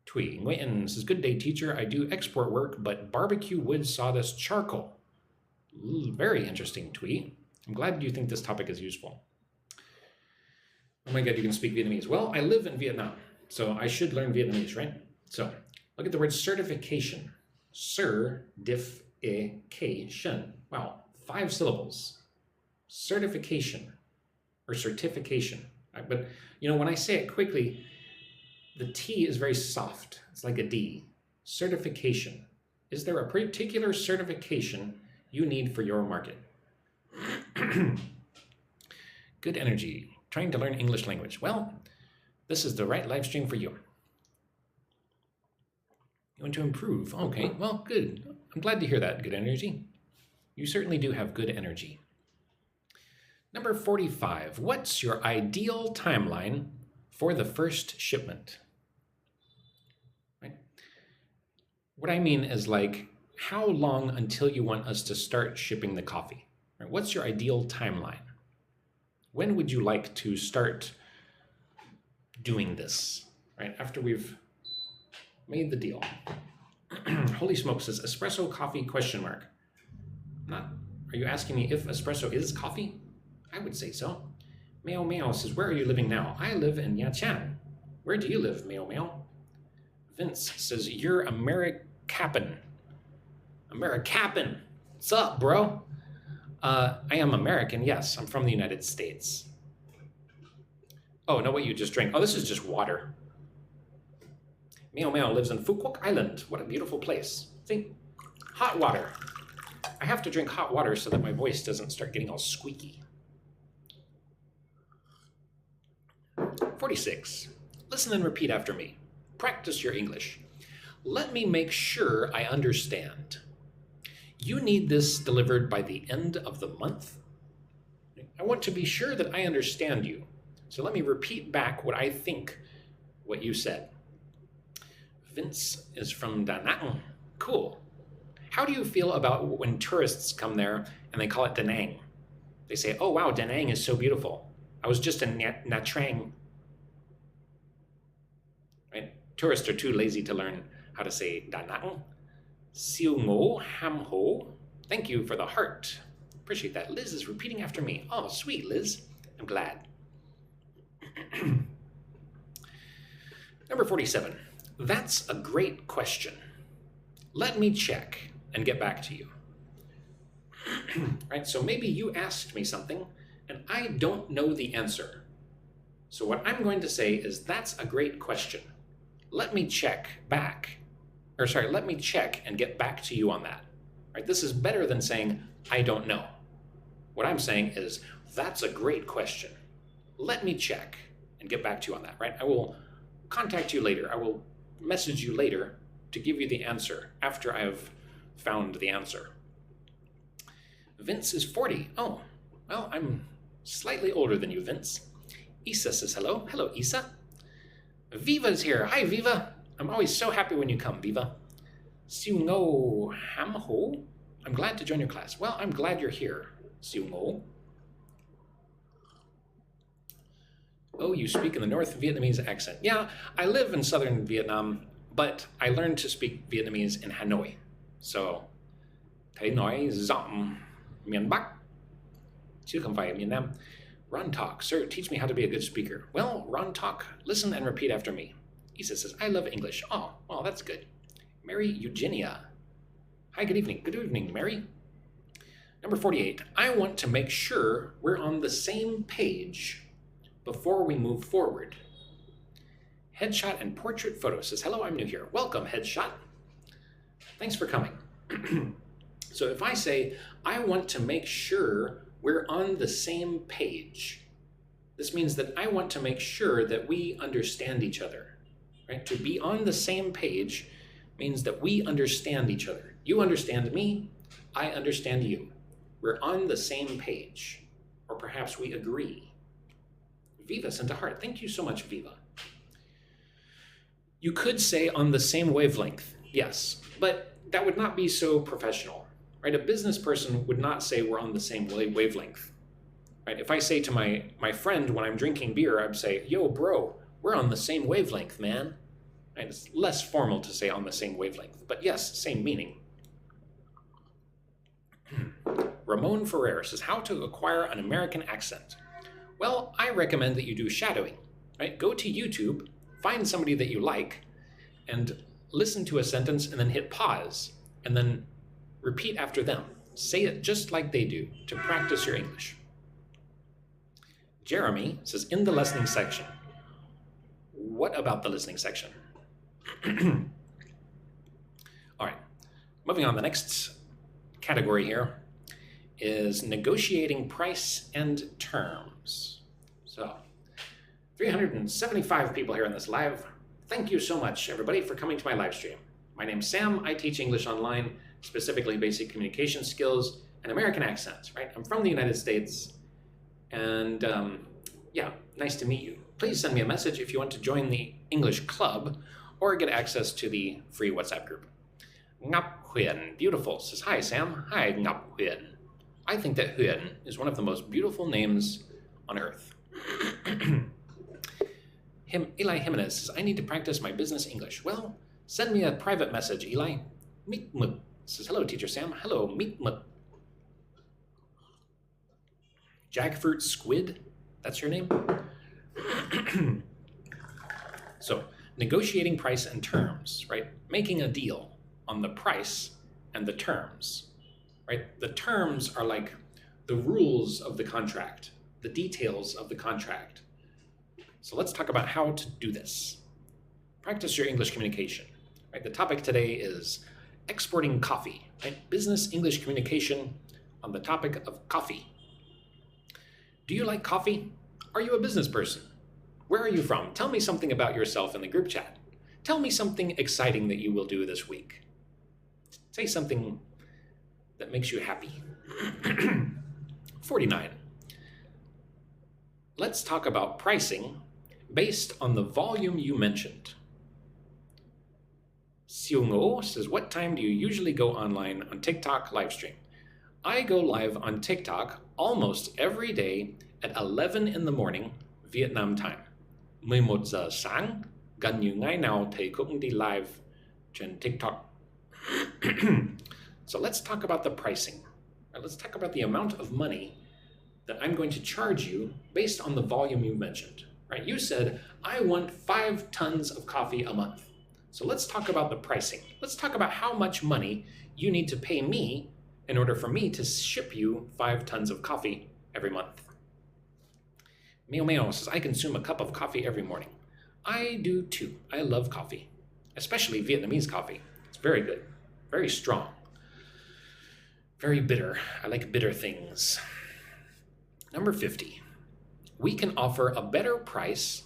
Thuy Nguyen says, good day, teacher. I do export work, but barbecue wood sawdust charcoal. Very interesting, Thuy. I'm glad you think this topic is useful. Oh my God, you can speak Vietnamese. Well, I live in Vietnam, so I should learn Vietnamese, right? So look at the word certification. Certification. Wow, 5 syllables. Certification or certification. But you know, when I say it quickly, the T is very soft. It's like a D. Certification. Is there a particular certification you need for your market? Good energy. Trying to learn English language. Well, this is the right live stream for you. You want to improve? Okay, well, good. I'm glad to hear that, good energy. You certainly do have good energy. Number 45, what's your ideal timeline for the first shipment? Right? What I mean is like, how long until you want us to start shipping the coffee? Right? What's your ideal timeline? When would you like to start doing this? Right? After we've made the deal. Holy smoke says, espresso coffee question mark. Are you asking me if espresso is coffee? I would say so. Meo Meo says, where are you living now? I live in Nha Trang. Where do you live, Meo Meo? Vince says, you're Americapan. Americapan. What's up, bro? I am American, yes. I'm from the United States. Oh, no, what you just drank. Oh, this is just water. Meo Meo lives in Phu Quoc Island. What a beautiful place. See? Hot water. I have to drink hot water so that my voice doesn't start getting all squeaky. 46. Listen and repeat after me. Practice your English. Let me make sure I understand. You need this delivered by the end of the month. I want to be sure that I understand you. So let me repeat back what I think what you said. Vince is from Da Nang. Cool. How do you feel about when tourists come there and they call it Da Nang? They say, oh wow, Da Nang is so beautiful. I was just in Nha Trang. Right? Tourists are too lazy to learn how to say Da Nang. Siêu ngô ham ho. Thank you for the heart. Appreciate that. Liz is repeating after me. Oh, sweet, Liz. I'm glad. Number 47. That's a great question. Let me check and get back to you. Right? So maybe you asked me something and I don't know the answer. So what I'm going to say is, that's a great question. Let me check back. Let me check and get back to you on that. Right? This is better than saying, I don't know. What I'm saying is, that's a great question. Let me check and get back to you on that, right? I will contact you later. I will message you later to give you the answer after I've found the answer. Vince is 40. Oh, well, I'm slightly older than you, Vince. Isa says hello. Hello, Isa. Viva's here. Hi, Viva. I'm always so happy when you come, Viva. Siêu ngô ham ho. I'm glad to join your class. Well, I'm glad you're here, Siêu ngô. Oh, you speak in the North Vietnamese accent. Yeah, I live in southern Vietnam, but I learned to speak Vietnamese in Hanoi. So, thấy nói giọng miền Bắc, chứ không phải miền Nam. Ron Talk, sir, teach me how to be a good speaker. Well, Ron Talk, listen and repeat after me. Isa says, I love English. Oh, well, that's good. Mary Eugenia. Hi, good evening. Good evening, Mary. Number 48, I want to make sure we're on the same page before we move forward. Headshot and portrait photo says, hello, I'm new here. Welcome, Headshot. Thanks for coming. So if I say, I want to make sure we're on the same page, this means that I want to make sure that we understand each other, right? To be on the same page means that we understand each other. You understand me, I understand you. we're on the same page, or perhaps we agree. Viva sent a heart. Thank you so much, Viva. You could say on the same wavelength, yes, but that would not be so professional, right? A business person would not say we're on the same wavelength, right? If I say to my friend when I'm drinking beer, I'd say, yo, bro, we're on the same wavelength, man. And it's less formal to say on the same wavelength, but yes, same meaning. Ramon Ferrer says, how to acquire an American accent? Well, I recommend that you do shadowing, right? Go to YouTube, find somebody that you like, and listen to a sentence and then hit pause, and then repeat after them. Say it just like they do to practice your English. Jeremy says, in the listening section. What about the listening section? All right, moving on. The next category here is negotiating price and terms. So 375 people here in this live. Thank you so much, everybody, for coming to my live stream. My name's Sam. I teach English online, specifically basic communication skills and American accents, right? I'm from the United States, and yeah, nice to meet you. Please send me a message if you want to join the English Club or get access to the free WhatsApp group. Ngap Huyen, beautiful, says, hi, Sam. Hi, Ngap Huyen. I think that Huyen is one of the most beautiful names on earth. Eli Jimenez says, I need to practice my business English. Well, send me a private message, Eli. Meet says, hello, Teacher Sam. Hello, meet. Jackfruit Squid, that's your name? So, negotiating price and terms, right? Making a deal on the price and the terms, right? The terms are like the rules of the contract, the details of the contract. So let's talk about how to do this. Practice your English communication, right? The topic today is exporting coffee, right? Business English communication on the topic of coffee. Do you like coffee? Are you a business person? Where are you from? Tell me something about yourself in the group chat. Tell me something exciting that you will do this week. Say something that makes you happy. 49. Let's talk about pricing based on the volume you mentioned. Xiong'o says, what time do you usually go online on TikTok live stream? I go live on TikTok almost every day at 11 in the morning Vietnam time. 11 giờ sáng, gần như ngày nào thầy cũng đi live trên TikTok. So let's talk about the pricing. Let's talk about the amount of money that I'm going to charge you based on the volume you mentioned. Right? You said, I want 5 tons of coffee a month. So let's talk about the pricing. Let's talk about how much money you need to pay me in order for me to ship you 5 tons of coffee every month. Meo says, I consume a cup of coffee every morning. I do too. I love coffee, especially Vietnamese coffee. It's very good, very strong, very bitter. I like bitter things. Number 50, we can offer a better price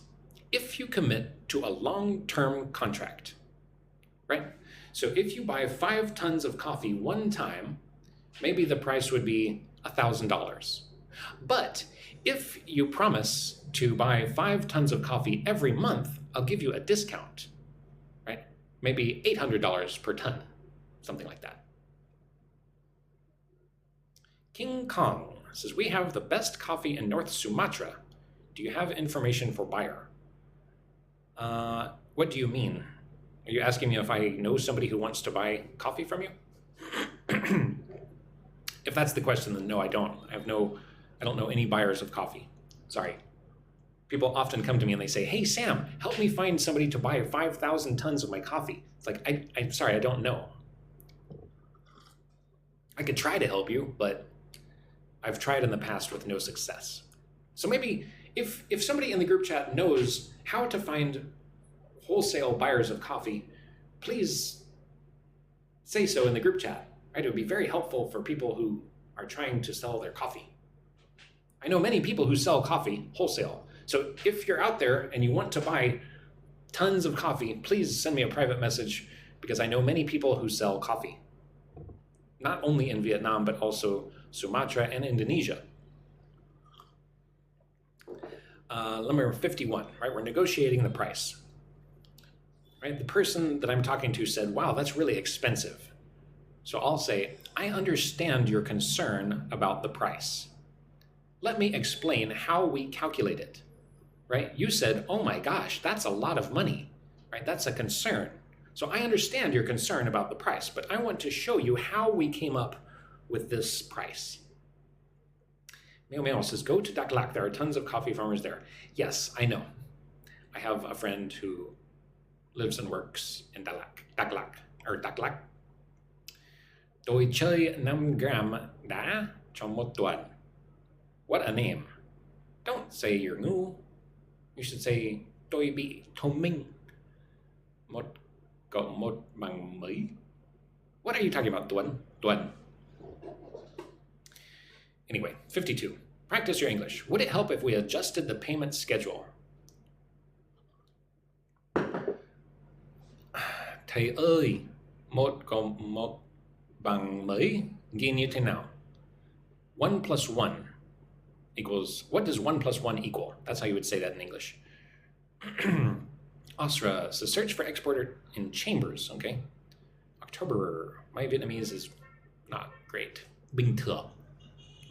if you commit to a long-term contract, right? So if you buy 5 tons of coffee one time, maybe the price would be $1,000. But if you promise to buy 5 tons of coffee every month, I'll give you a discount, right? Maybe $800 per ton, something like that. King Kong says, we have the best coffee in North Sumatra. Do you have information for buyer? What do you mean? Are you asking me if I know somebody who wants to buy coffee from you? If that's the question, then no, I don't. I don't know any buyers of coffee. Sorry. People often come to me and they say, hey, Sam, help me find somebody to buy 5,000 tons of my coffee. It's like, I'm sorry, I don't know. I could try to help you, but I've tried in the past with no success. So maybe if somebody in the group chat knows how to find wholesale buyers of coffee, please say so in the group chat. Right? It would be very helpful for people who are trying to sell their coffee. I know many people who sell coffee wholesale. So if you're out there and you want to buy tons of coffee, please send me a private message because I know many people who sell coffee. not only in Vietnam, but also Sumatra and Indonesia. Number 51, right? We're negotiating the price. Right? The person that I'm talking to said, wow, that's really expensive. So I'll say, I understand your concern about the price. Let me explain how we calculate it, right? You said, oh my gosh, that's a lot of money, right? That's a concern. So I understand your concern about the price, but I want to show you how we came up with this price. Meo Meo says, go to Dak Lak. There are tons of coffee farmers there. Yes, I know. I have a friend who lives and works in Dak Lak. Tôi chơi 5 gram đá trong một tuần. What a name. Don't say you're ngu. You should say, tôi bị thông minh. 1 cộng 1 bằng mấy. What are you talking about, Tuấn? Anyway, 52. Practice your English. Would it help if we adjusted the payment schedule? Thầy ơi, 1 cộng 1 bằng mấy ghi như thế nào? 1 plus 1 equals, what does 1 plus 1 equal? That's how you would say that in English. Asra says, search for exporter in Chambers, okay? October, my Vietnamese is not great. Bình thường.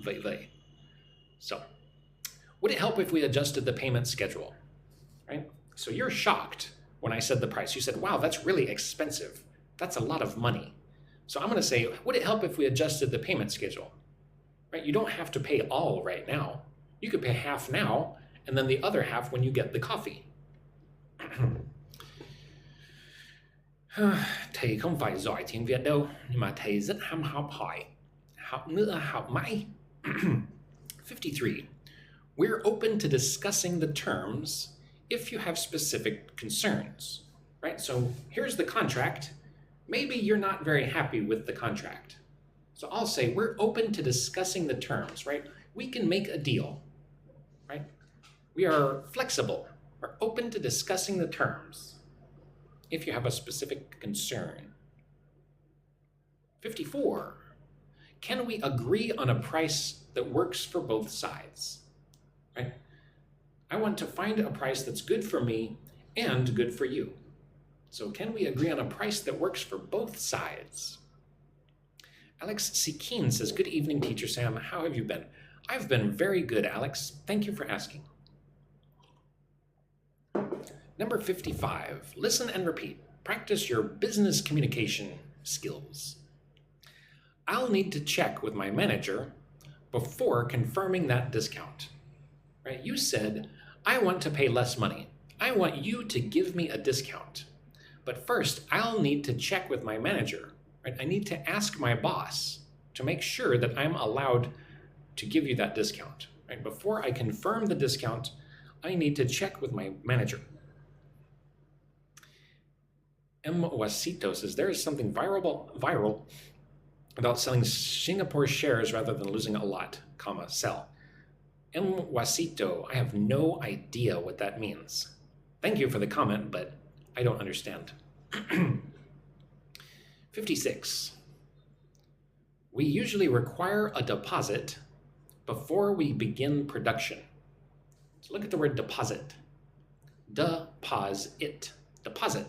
Vậy. So, would it help if we adjusted the payment schedule? Right? So you're shocked when I said the price. You said, wow, that's really expensive. That's a lot of money. So I'm going to say, would it help if we adjusted the payment schedule? Right? You don't have to pay all right now. You could pay half now, and then the other half when you get the coffee. Thầy không phải giỏi tiếng Việt đâu, nhưng mà thầy rất ham học hỏi. Học nữa, học mãi. 53. We're open to discussing the terms if you have specific concerns. Right? So here's the contract. Maybe you're not very happy with the contract. So I'll say we're open to discussing the terms, right? We can make a deal, right? We are flexible. We're open to discussing the terms if you have a specific concern. 54. Can we agree on a price that works for both sides? Right? I want to find a price that's good for me and good for you. So can we agree on a price that works for both sides? Alex Sikin says, good evening, Teacher Sam. How have you been? I've been very good, Alex. Thank you for asking. Number 55, listen and repeat. Practice your business communication skills. I'll need to check with my manager before confirming that discount. Right? You said, I want to pay less money. I want you to give me a discount. But first, I'll need to check with my manager. Right? I need to ask my boss to make sure that I'm allowed to give you that discount. Right? Before I confirm the discount, I need to check with my manager. M. Wasito says, there is something viral about selling Singapore shares rather than losing a lot, sell. M. Wasito, I have no idea what that means. Thank you for the comment, but I don't understand. 56. We usually require a deposit before we begin production. So look at the word deposit. Deposit. Deposit.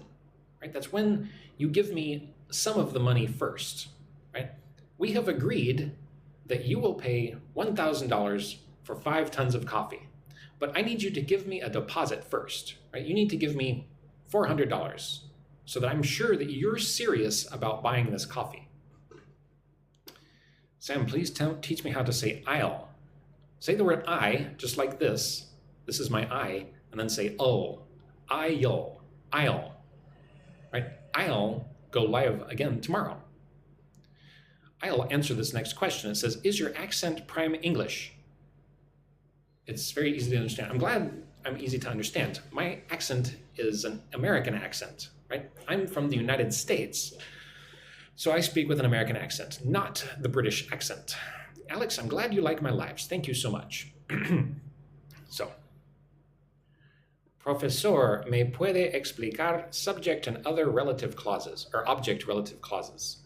Right? That's when you give me some of the money first. Right? We have agreed that you will pay $1,000 for 5 tons of coffee, but I need you to give me a deposit first. Right? You need to give me $400 so that I'm sure that you're serious about buying this coffee. Sam, please teach me how to say I'll. Say the word I, just like this. This is my I, and then say oh. I'll. Right? I'll go live again tomorrow. I'll answer this next question. It says, is your accent prime English? It's very easy to understand. I'm glad I'm easy to understand. My accent is an American accent, right? I'm from the United States, so I speak with an American accent, not the British accent. Alex, I'm glad you like my lives. Thank you so much. So, Profesor, ¿me puede explicar subject and other relative clauses, or object relative clauses?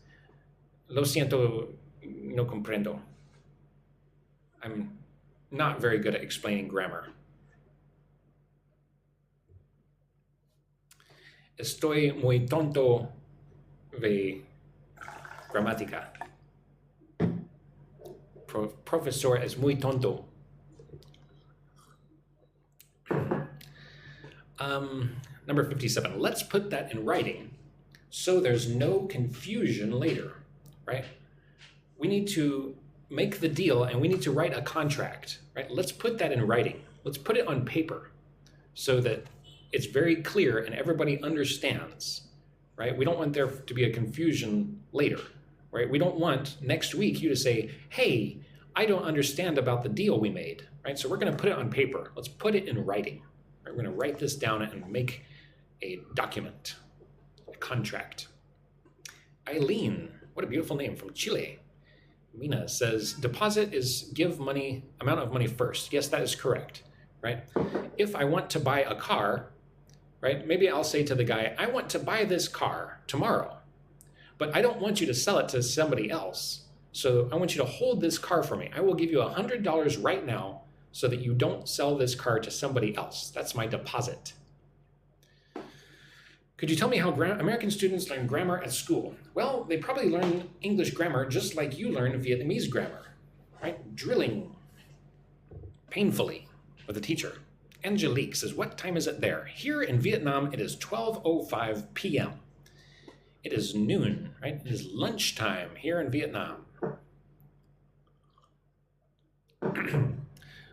Lo siento, no comprendo. I'm not very good at explaining grammar. Estoy muy tonto de gramática. Profesor es muy tonto. Number 57, let's put that in writing so there's no confusion later, right? We need to make the deal and we need to write a contract, right? Let's put that in writing. Let's put it on paper so that it's very clear and everybody understands, right? We don't want there to be a confusion later, right? We don't want next week you to say, hey, I don't understand about the deal we made, right? So we're going to put it on paper. Let's put it in writing. Right? We're going to write this down and make a document, a contract. Eileen, what a beautiful name, from Chile. Mina says, deposit is give money, amount of money first. Yes, that is correct, right? If I want to buy a car, right, maybe I'll say to the guy, I want to buy this car tomorrow, but I don't want you to sell it to somebody else. So I want you to hold this car for me. I will give you $100 right now so that you don't sell this car to somebody else. That's my deposit. Could you tell me how American students learn grammar at school? Well, they probably learn English grammar just like you learn Vietnamese grammar, right? Drilling painfully with a teacher. Angelique says, what time is it there? Here in Vietnam, it is 12:05 p.m. It is noon, right? It is lunchtime here in Vietnam.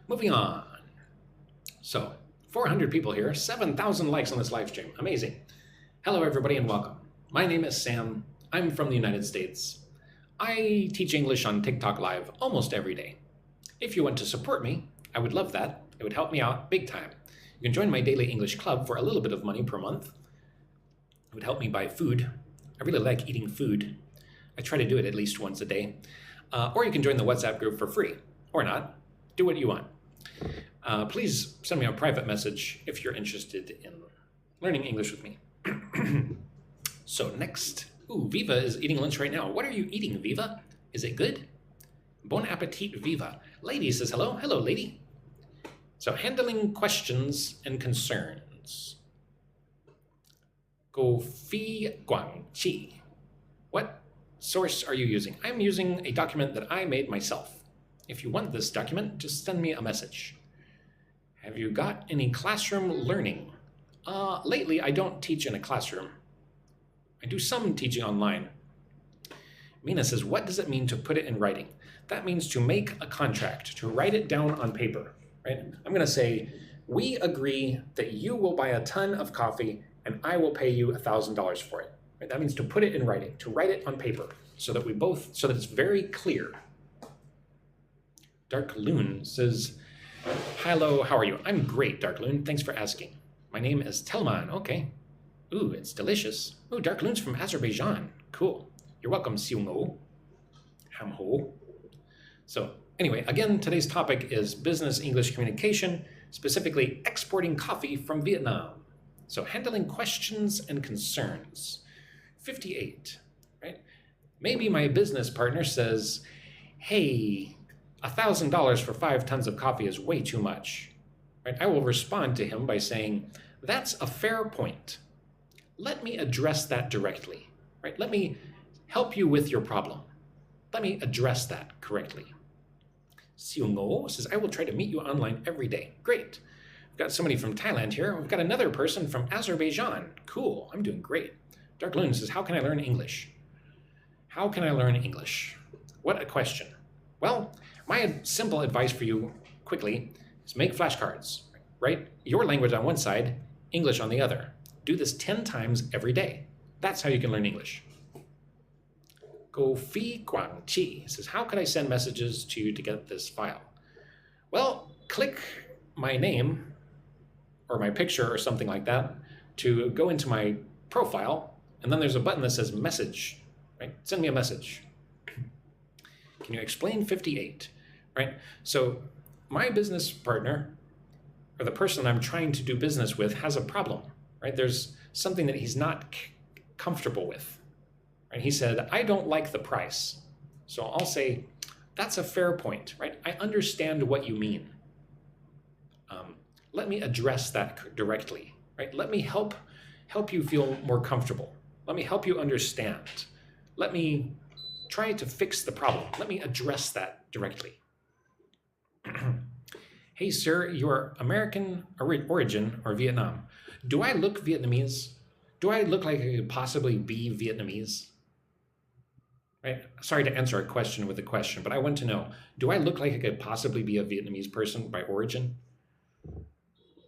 Moving on. So, 400 people here, 7,000 likes on this live stream. Amazing. Hello, everybody, and welcome. My name is Sam. I'm from the United States. I teach English on TikTok Live almost every day. If you want to support me, I would love that. It would help me out big time. You can join my daily English club for a little bit of money per month. It would help me buy food. I really like eating food. I try to do it at least once a day. Or you can join the WhatsApp group for free, or not. Do what you want. Please send me a private message if you're interested in learning English with me. So next, Viva is eating lunch right now. What are you eating, Viva? Is it good? Bon appetit, Viva. Lady says hello. Hello, lady. So handling questions and concerns. Go Phi Guang Chi. What source are you using? I'm using a document that I made myself. If you want this document, just send me a message. Have you got any classroom learning? Lately, I don't teach in a classroom. I do some teaching online. Mina says, what does it mean to put it in writing? That means to make a contract, to write it down on paper, right? I'm going to say, we agree that you will buy a ton of coffee and I will pay you $1,000 for it. Right? That means to put it in writing, to write it on paper, so that it's very clear. Dark Loon says, hello, how are you? I'm great, Dark Loon. Thanks for asking. My name is Telman. Okay. Ooh, it's delicious. Ooh, Dark Loon's from Azerbaijan. Cool. You're welcome, Siungo. Hamho. So anyway, again, today's topic is business English communication, specifically exporting coffee from Vietnam. So handling questions and concerns. 58, right? Maybe my business partner says, hey, $1,000 for 5 tons of coffee is way too much. Right? I will respond to him by saying, that's a fair point. Let me address that directly. Right? Let me help you with your problem. Let me address that correctly. Siungo says, I will try to meet you online every day. Great. We've got somebody from Thailand here. We've got another person from Azerbaijan. Cool. I'm doing great. Dark Loon says, how can I learn English? How can I learn English? What a question. Well, my simple advice for you quickly is make flashcards. Write your language on one side, English on the other. Do this 10 times every day. That's how you can learn English. Go Phi Guang Chi says, how can I send messages to you to get this file? Well, click my name or my picture or something like that to go into my profile, and then there's a button that says message, right? Send me a message. Can you explain 58, right? So my business partner, or the person I'm trying to do business with, has a problem, right? There's something that he's not comfortable with. Right? He said, I don't like the price. So I'll say, that's a fair point, right? I understand what you mean. Let me address that directly, right? Let me help you feel more comfortable. Let me help you understand. Let me try to fix the problem. Let me address that directly. Hey, sir, you're American origin or Vietnam. Do I look Vietnamese? Do I look like I could possibly be Vietnamese? Right? Sorry to answer a question with a question, but I want to know, do I look like I could possibly be a Vietnamese person by origin?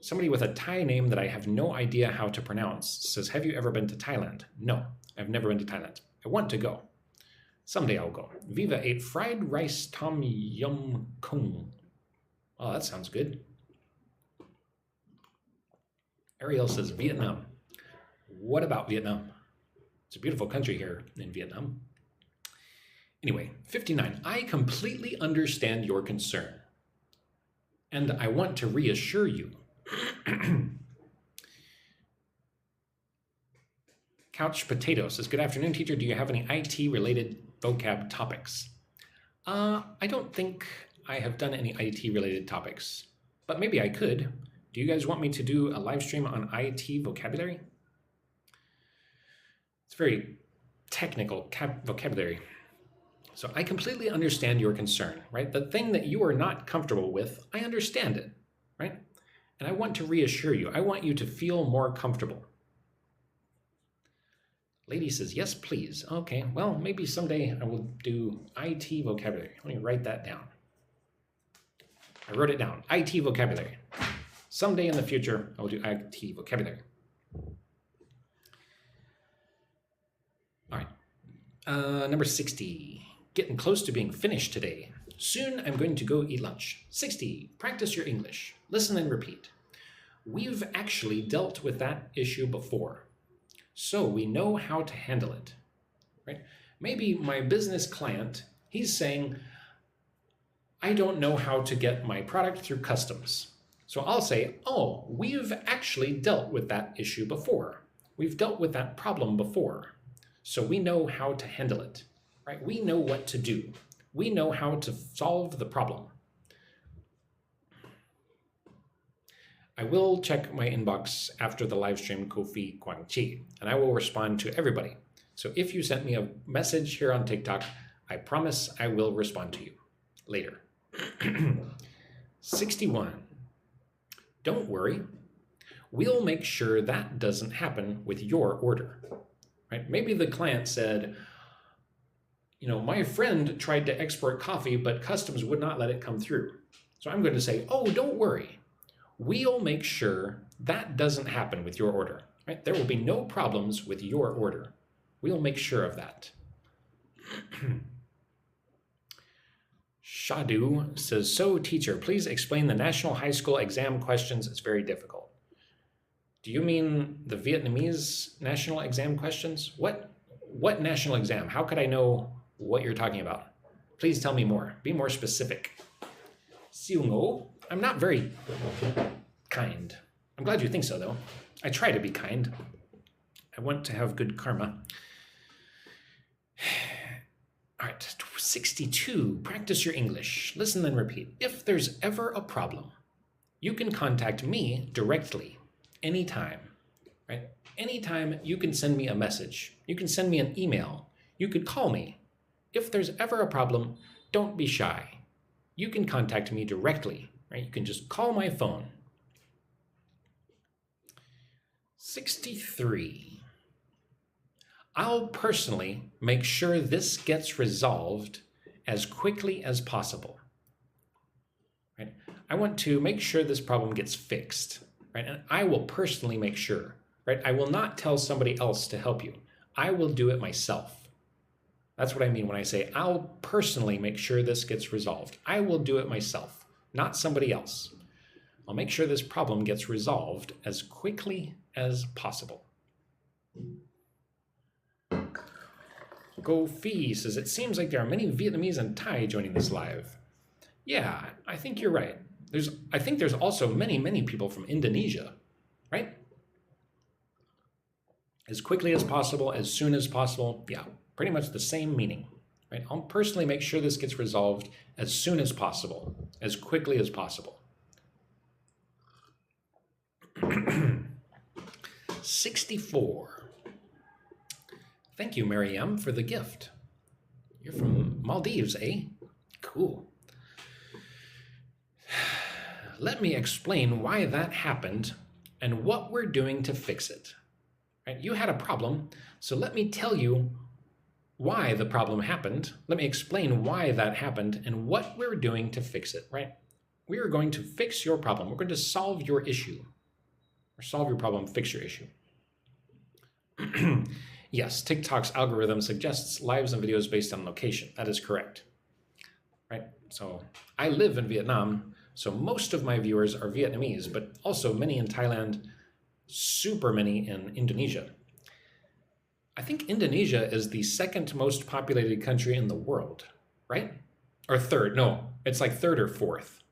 Somebody with a Thai name that I have no idea how to pronounce says, have you ever been to Thailand? No, I've never been to Thailand. I want to go. Someday I'll go. Viva ate fried rice tom yum kung. Oh, that sounds good. Ariel says, Vietnam. What about Vietnam? It's a beautiful country here in Vietnam. Anyway, 59. I completely understand your concern, and I want to reassure you. Couch Potato says, good afternoon, teacher. Do you have any IT-related vocab topics? I don't think I have done any IT-related topics, but maybe I could. Do you guys want me to do a live stream on IT vocabulary? It's very technical vocabulary. So I completely understand your concern, right? The thing that you are not comfortable with, I understand it, right? And I want to reassure you. I want you to feel more comfortable. Lady says, yes, please. Okay, well, maybe someday I will do IT vocabulary. Let me write that down. I wrote it down, IT vocabulary. Someday in the future, I will do IT vocabulary. All right, number 60. Getting close to being finished today. Soon I'm going to go eat lunch. 60. Practice your English. Listen and repeat. We've actually dealt with that issue before, so we know how to handle it. Right? Maybe my business client, he's saying, I don't know how to get my product through customs. So I'll say, oh, we've actually dealt with that issue before. We've dealt with that problem before, so we know how to handle it. Right? We know what to do. We know how to solve the problem. I will check my inbox after the live stream Kofi Kwang Chi, and I will respond to everybody. So if you sent me a message here on TikTok, I promise I will respond to you later. 61. Don't worry. We'll make sure that doesn't happen with your order. Right? Maybe the client said, you know, my friend tried to export coffee, but customs would not let it come through. So I'm going to say, oh, don't worry. We'll make sure that doesn't happen with your order. Right? There will be no problems with your order. We'll make sure of that. Shadu says, so teacher, please explain the national high school exam questions. It's very difficult. Do you mean the Vietnamese national exam questions? What national exam? How could I know what you're talking about? Please tell me more. Be more specific. Siu Ngo. I'm not very kind. I'm glad you think so, though. I try to be kind. I want to have good karma. All right, 62. Practice your English. Listen and repeat. If there's ever a problem, you can contact me directly, anytime. Right? Anytime you can send me a message. You can send me an email. You could call me. If there's ever a problem, don't be shy. You can contact me directly. Right? You can just call my phone. 63. I'll personally make sure this gets resolved as quickly as possible. Right? I want to make sure this problem gets fixed. Right? And I will personally make sure. Right? I will not tell somebody else to help you. I will do it myself. That's what I mean when I say I'll personally make sure this gets resolved. I will do it myself, not somebody else. I'll make sure this problem gets resolved as quickly as possible. Go Phi says, it seems like there are many Vietnamese and Thai joining this live. Yeah, I think you're right. I think there's also many people from Indonesia, right? As quickly as possible, as soon as possible, yeah. pretty much the same meaning. Right? I'll personally make sure this gets resolved as soon as possible, as quickly as possible. 64. Thank you, Mariam, for the gift. You're from Maldives, eh? Cool. Let me explain why that happened and what we're doing to fix it. Right? You had a problem, so let me tell you why the problem happened. Let me explain why that happened and what we're doing to fix it, right? We are going to fix your problem. We're going to solve your issue. Or solve your problem, fix your issue. Yes, TikTok's algorithm suggests lives and videos based on location. That is correct. Right? So I live in Vietnam, so most of my viewers are Vietnamese, but also many in Thailand, super many in Indonesia. I think Indonesia is the second most populated country in the world, right? Or third, no, it's like third or fourth.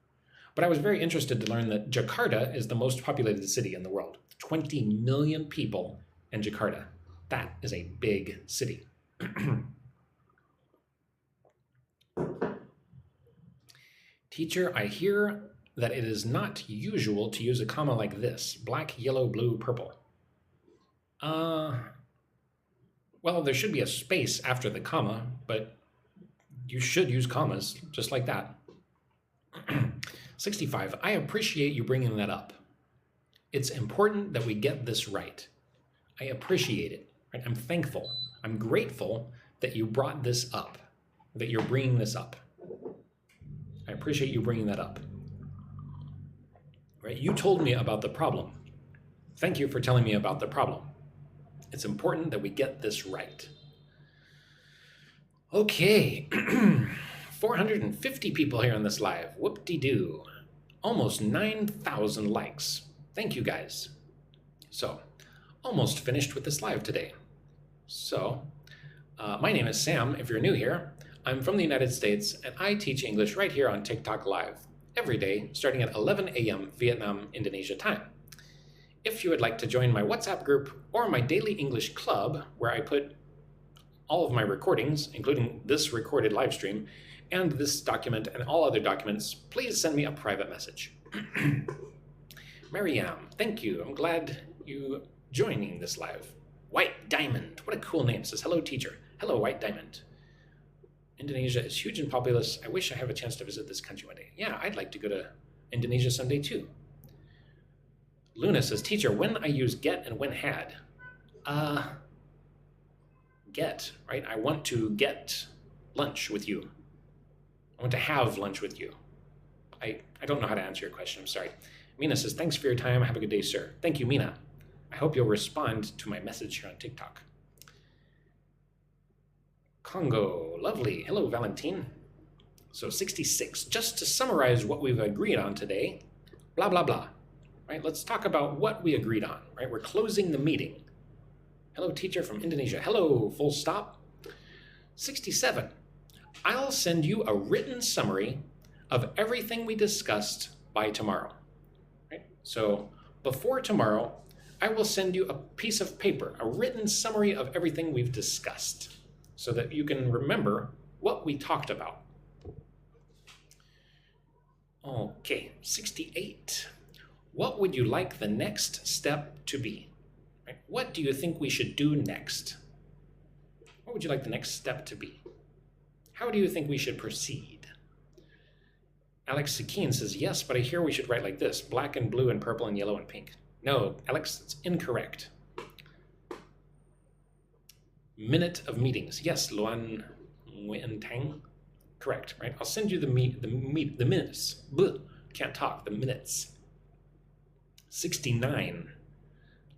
But I was very interested to learn that Jakarta is the most populated city in the world. 20 million people in Jakarta. That is a big city. Teacher, I hear that it is not usual to use a comma like this, black, yellow, blue, purple. Well, there should be a space after the comma, but you should use commas just like that. 65, I appreciate you bringing that up. It's important that we get this right. I appreciate it. Right? I'm thankful. I'm grateful that you brought this up, that you're bringing this up. I appreciate you bringing that up. Right? You told me about the problem. Thank you for telling me about the problem. It's important that we get this right. Okay, 450 people here on this live. Whoop-de-doo. Almost 9,000 likes. Thank you, guys. So, almost finished with this live today. So, my name is Sam, if you're new here. I'm from the United States, and I teach English right here on TikTok Live, every day, starting at 11 a.m. Vietnam, Indonesia time. If you would like to join my WhatsApp group or my daily English club, where I put all of my recordings, including this recorded live stream, and this document and all other documents, please send me a private message. Mariam, thank you. I'm glad you joining this live. White Diamond, what a cool name. Says, hello, teacher. Hello, White Diamond. Indonesia is huge and populous. I wish I have a chance to visit this country one day. Yeah, I'd like to go to Indonesia someday too. Luna says, teacher, when I use get and when had? Get, right? I want to get lunch with you. I want to have lunch with you. I don't know how to answer your question. I'm sorry. Mina says, thanks for your time. Have a good day, sir. Thank you, Mina. I hope you'll respond to my message here on TikTok. Congo, lovely. Hello, Valentine. So 66, just to summarize what we've agreed on today, blah, blah, blah. Right, let's talk about what we agreed on, right? We're closing the meeting. Hello, teacher from Indonesia. Hello, full stop. 67, I'll send you a written summary of everything we discussed by tomorrow. Right? So before tomorrow, I will send you a piece of paper, a written summary of everything we've discussed, so that you can remember what we talked about. Okay, 68. What would you like the next step to be? Right? What do you think we should do next? What would you like the next step to be? How do you think we should proceed? Alex Sakine says, yes, but I hear we should write like this, black and blue and purple and yellow and pink. No, Alex, it's incorrect. Minute of meetings. Yes, Luan Nguyen Tang. Correct, right? I'll send you the minutes. Bleh, can't talk, the minutes. 69.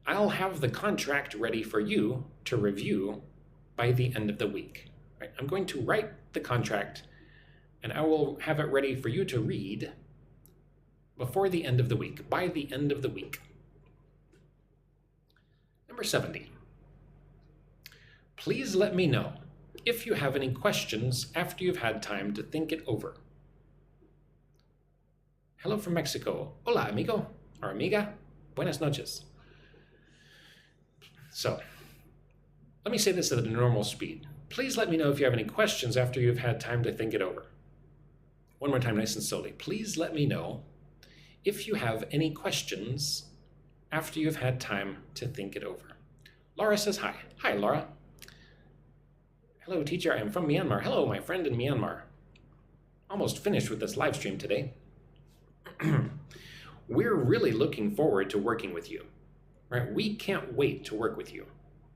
I'll have the contract ready for you to review by the end of the week. Right? I'm going to write the contract and I will have it ready for you to read before the end of the week, by the end of the week. Number 70. Please let me know if you have any questions after you've had time to think it over. Hello from Mexico. Hola, amigo. Or amiga, buenas noches. So, let me say this at a normal speed. Please let me know if you have any questions after you've had time to think it over. One more time, nice and slowly. Please let me know if you have any questions after you've had time to think it over. Laura says hi. Hi, Laura. Hello, teacher. I am from Myanmar. Hello, my friend in Myanmar. Almost finished with this live stream today. We're really looking forward to working with you, right? We can't wait to work with you.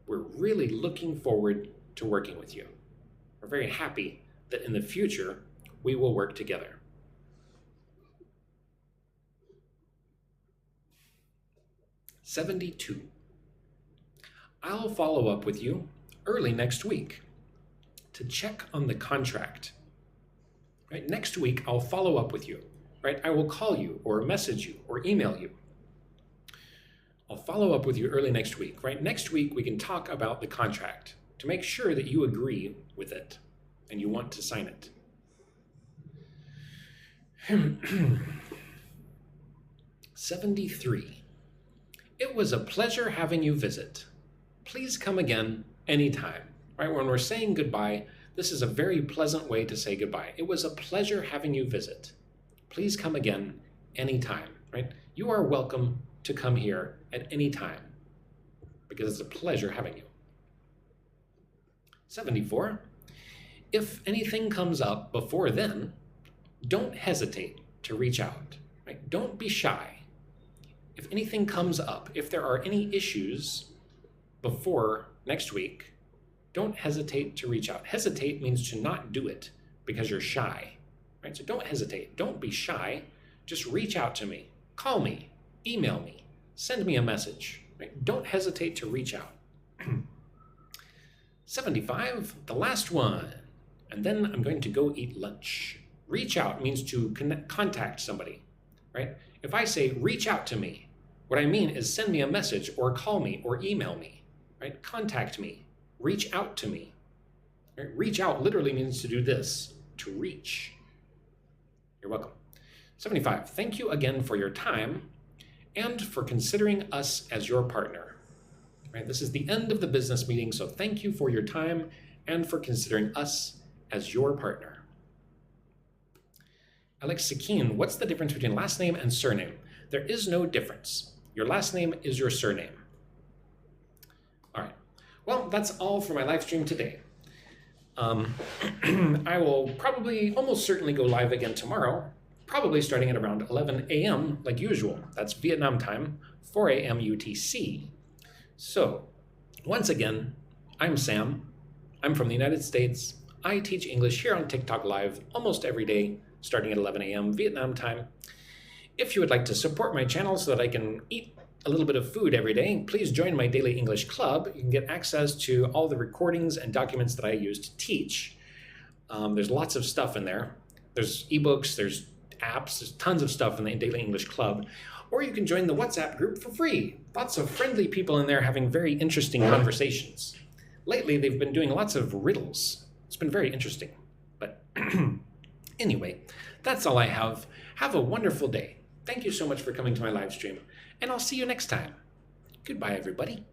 We're really looking forward to working with you. We're very happy that in the future, we will work together. "72. I'll follow up with you early next week to check on the contract. Right? Next week, I'll follow up with you. Right? I will call you or message you or email you. I'll follow up with you early next week. Right? Next week, we can talk about the contract to make sure that you agree with it and you want to sign it. 73. It was a pleasure having you visit. Please come again anytime. Right? When we're saying goodbye, this is a very pleasant way to say goodbye. It was a pleasure having you visit. Please come again anytime. Right? You are welcome to come here at any time because it's a pleasure having you. 74. If anything comes up before then, don't hesitate to reach out. Right? Don't be shy. If anything comes up, if there are any issues before next week, don't hesitate to reach out. Hesitate means to not do it because you're shy. Right? So don't hesitate. Don't be shy. Just reach out to me. Call me. Email me. Send me a message. Right? Don't hesitate to reach out. 75, the last one. And then I'm going to go eat lunch. Reach out means to contact somebody, right? If I say reach out to me, what I mean is send me a message or call me or email me, right? Contact me, reach out to me. Right? Reach out literally means to do this, to reach. You're welcome. 75, thank you again for your time and for considering us as your partner. Right? This is the end of the business meeting, so thank you for your time and for considering us as your partner. Alex Sakin, what's the difference between last name and surname? There is no difference. Your last name is your surname. All right. Well, that's all for my live stream today. I will probably, almost certainly go live again tomorrow, probably starting at around 11 a.m. like usual. That's Vietnam time, 4 a.m. UTC. So, once again, I'm Sam. I'm from the United States. I teach English here on TikTok Live almost every day, starting at 11 a.m. Vietnam time. If you would like to support my channel so that I can eat a little bit of food every day, please join my Daily English Club. You can get access to all the recordings and documents that I use to teach. There's lots of stuff in there. There's ebooks, there's apps, there's tons of stuff in the Daily English Club. Or you can join the WhatsApp group for free. Lots of friendly people in there having very interesting conversations. Lately, they've been doing lots of riddles. It's been very interesting. But anyway, that's all I have. Have a wonderful day. Thank you so much for coming to my live stream, and I'll see you next time. Goodbye, everybody.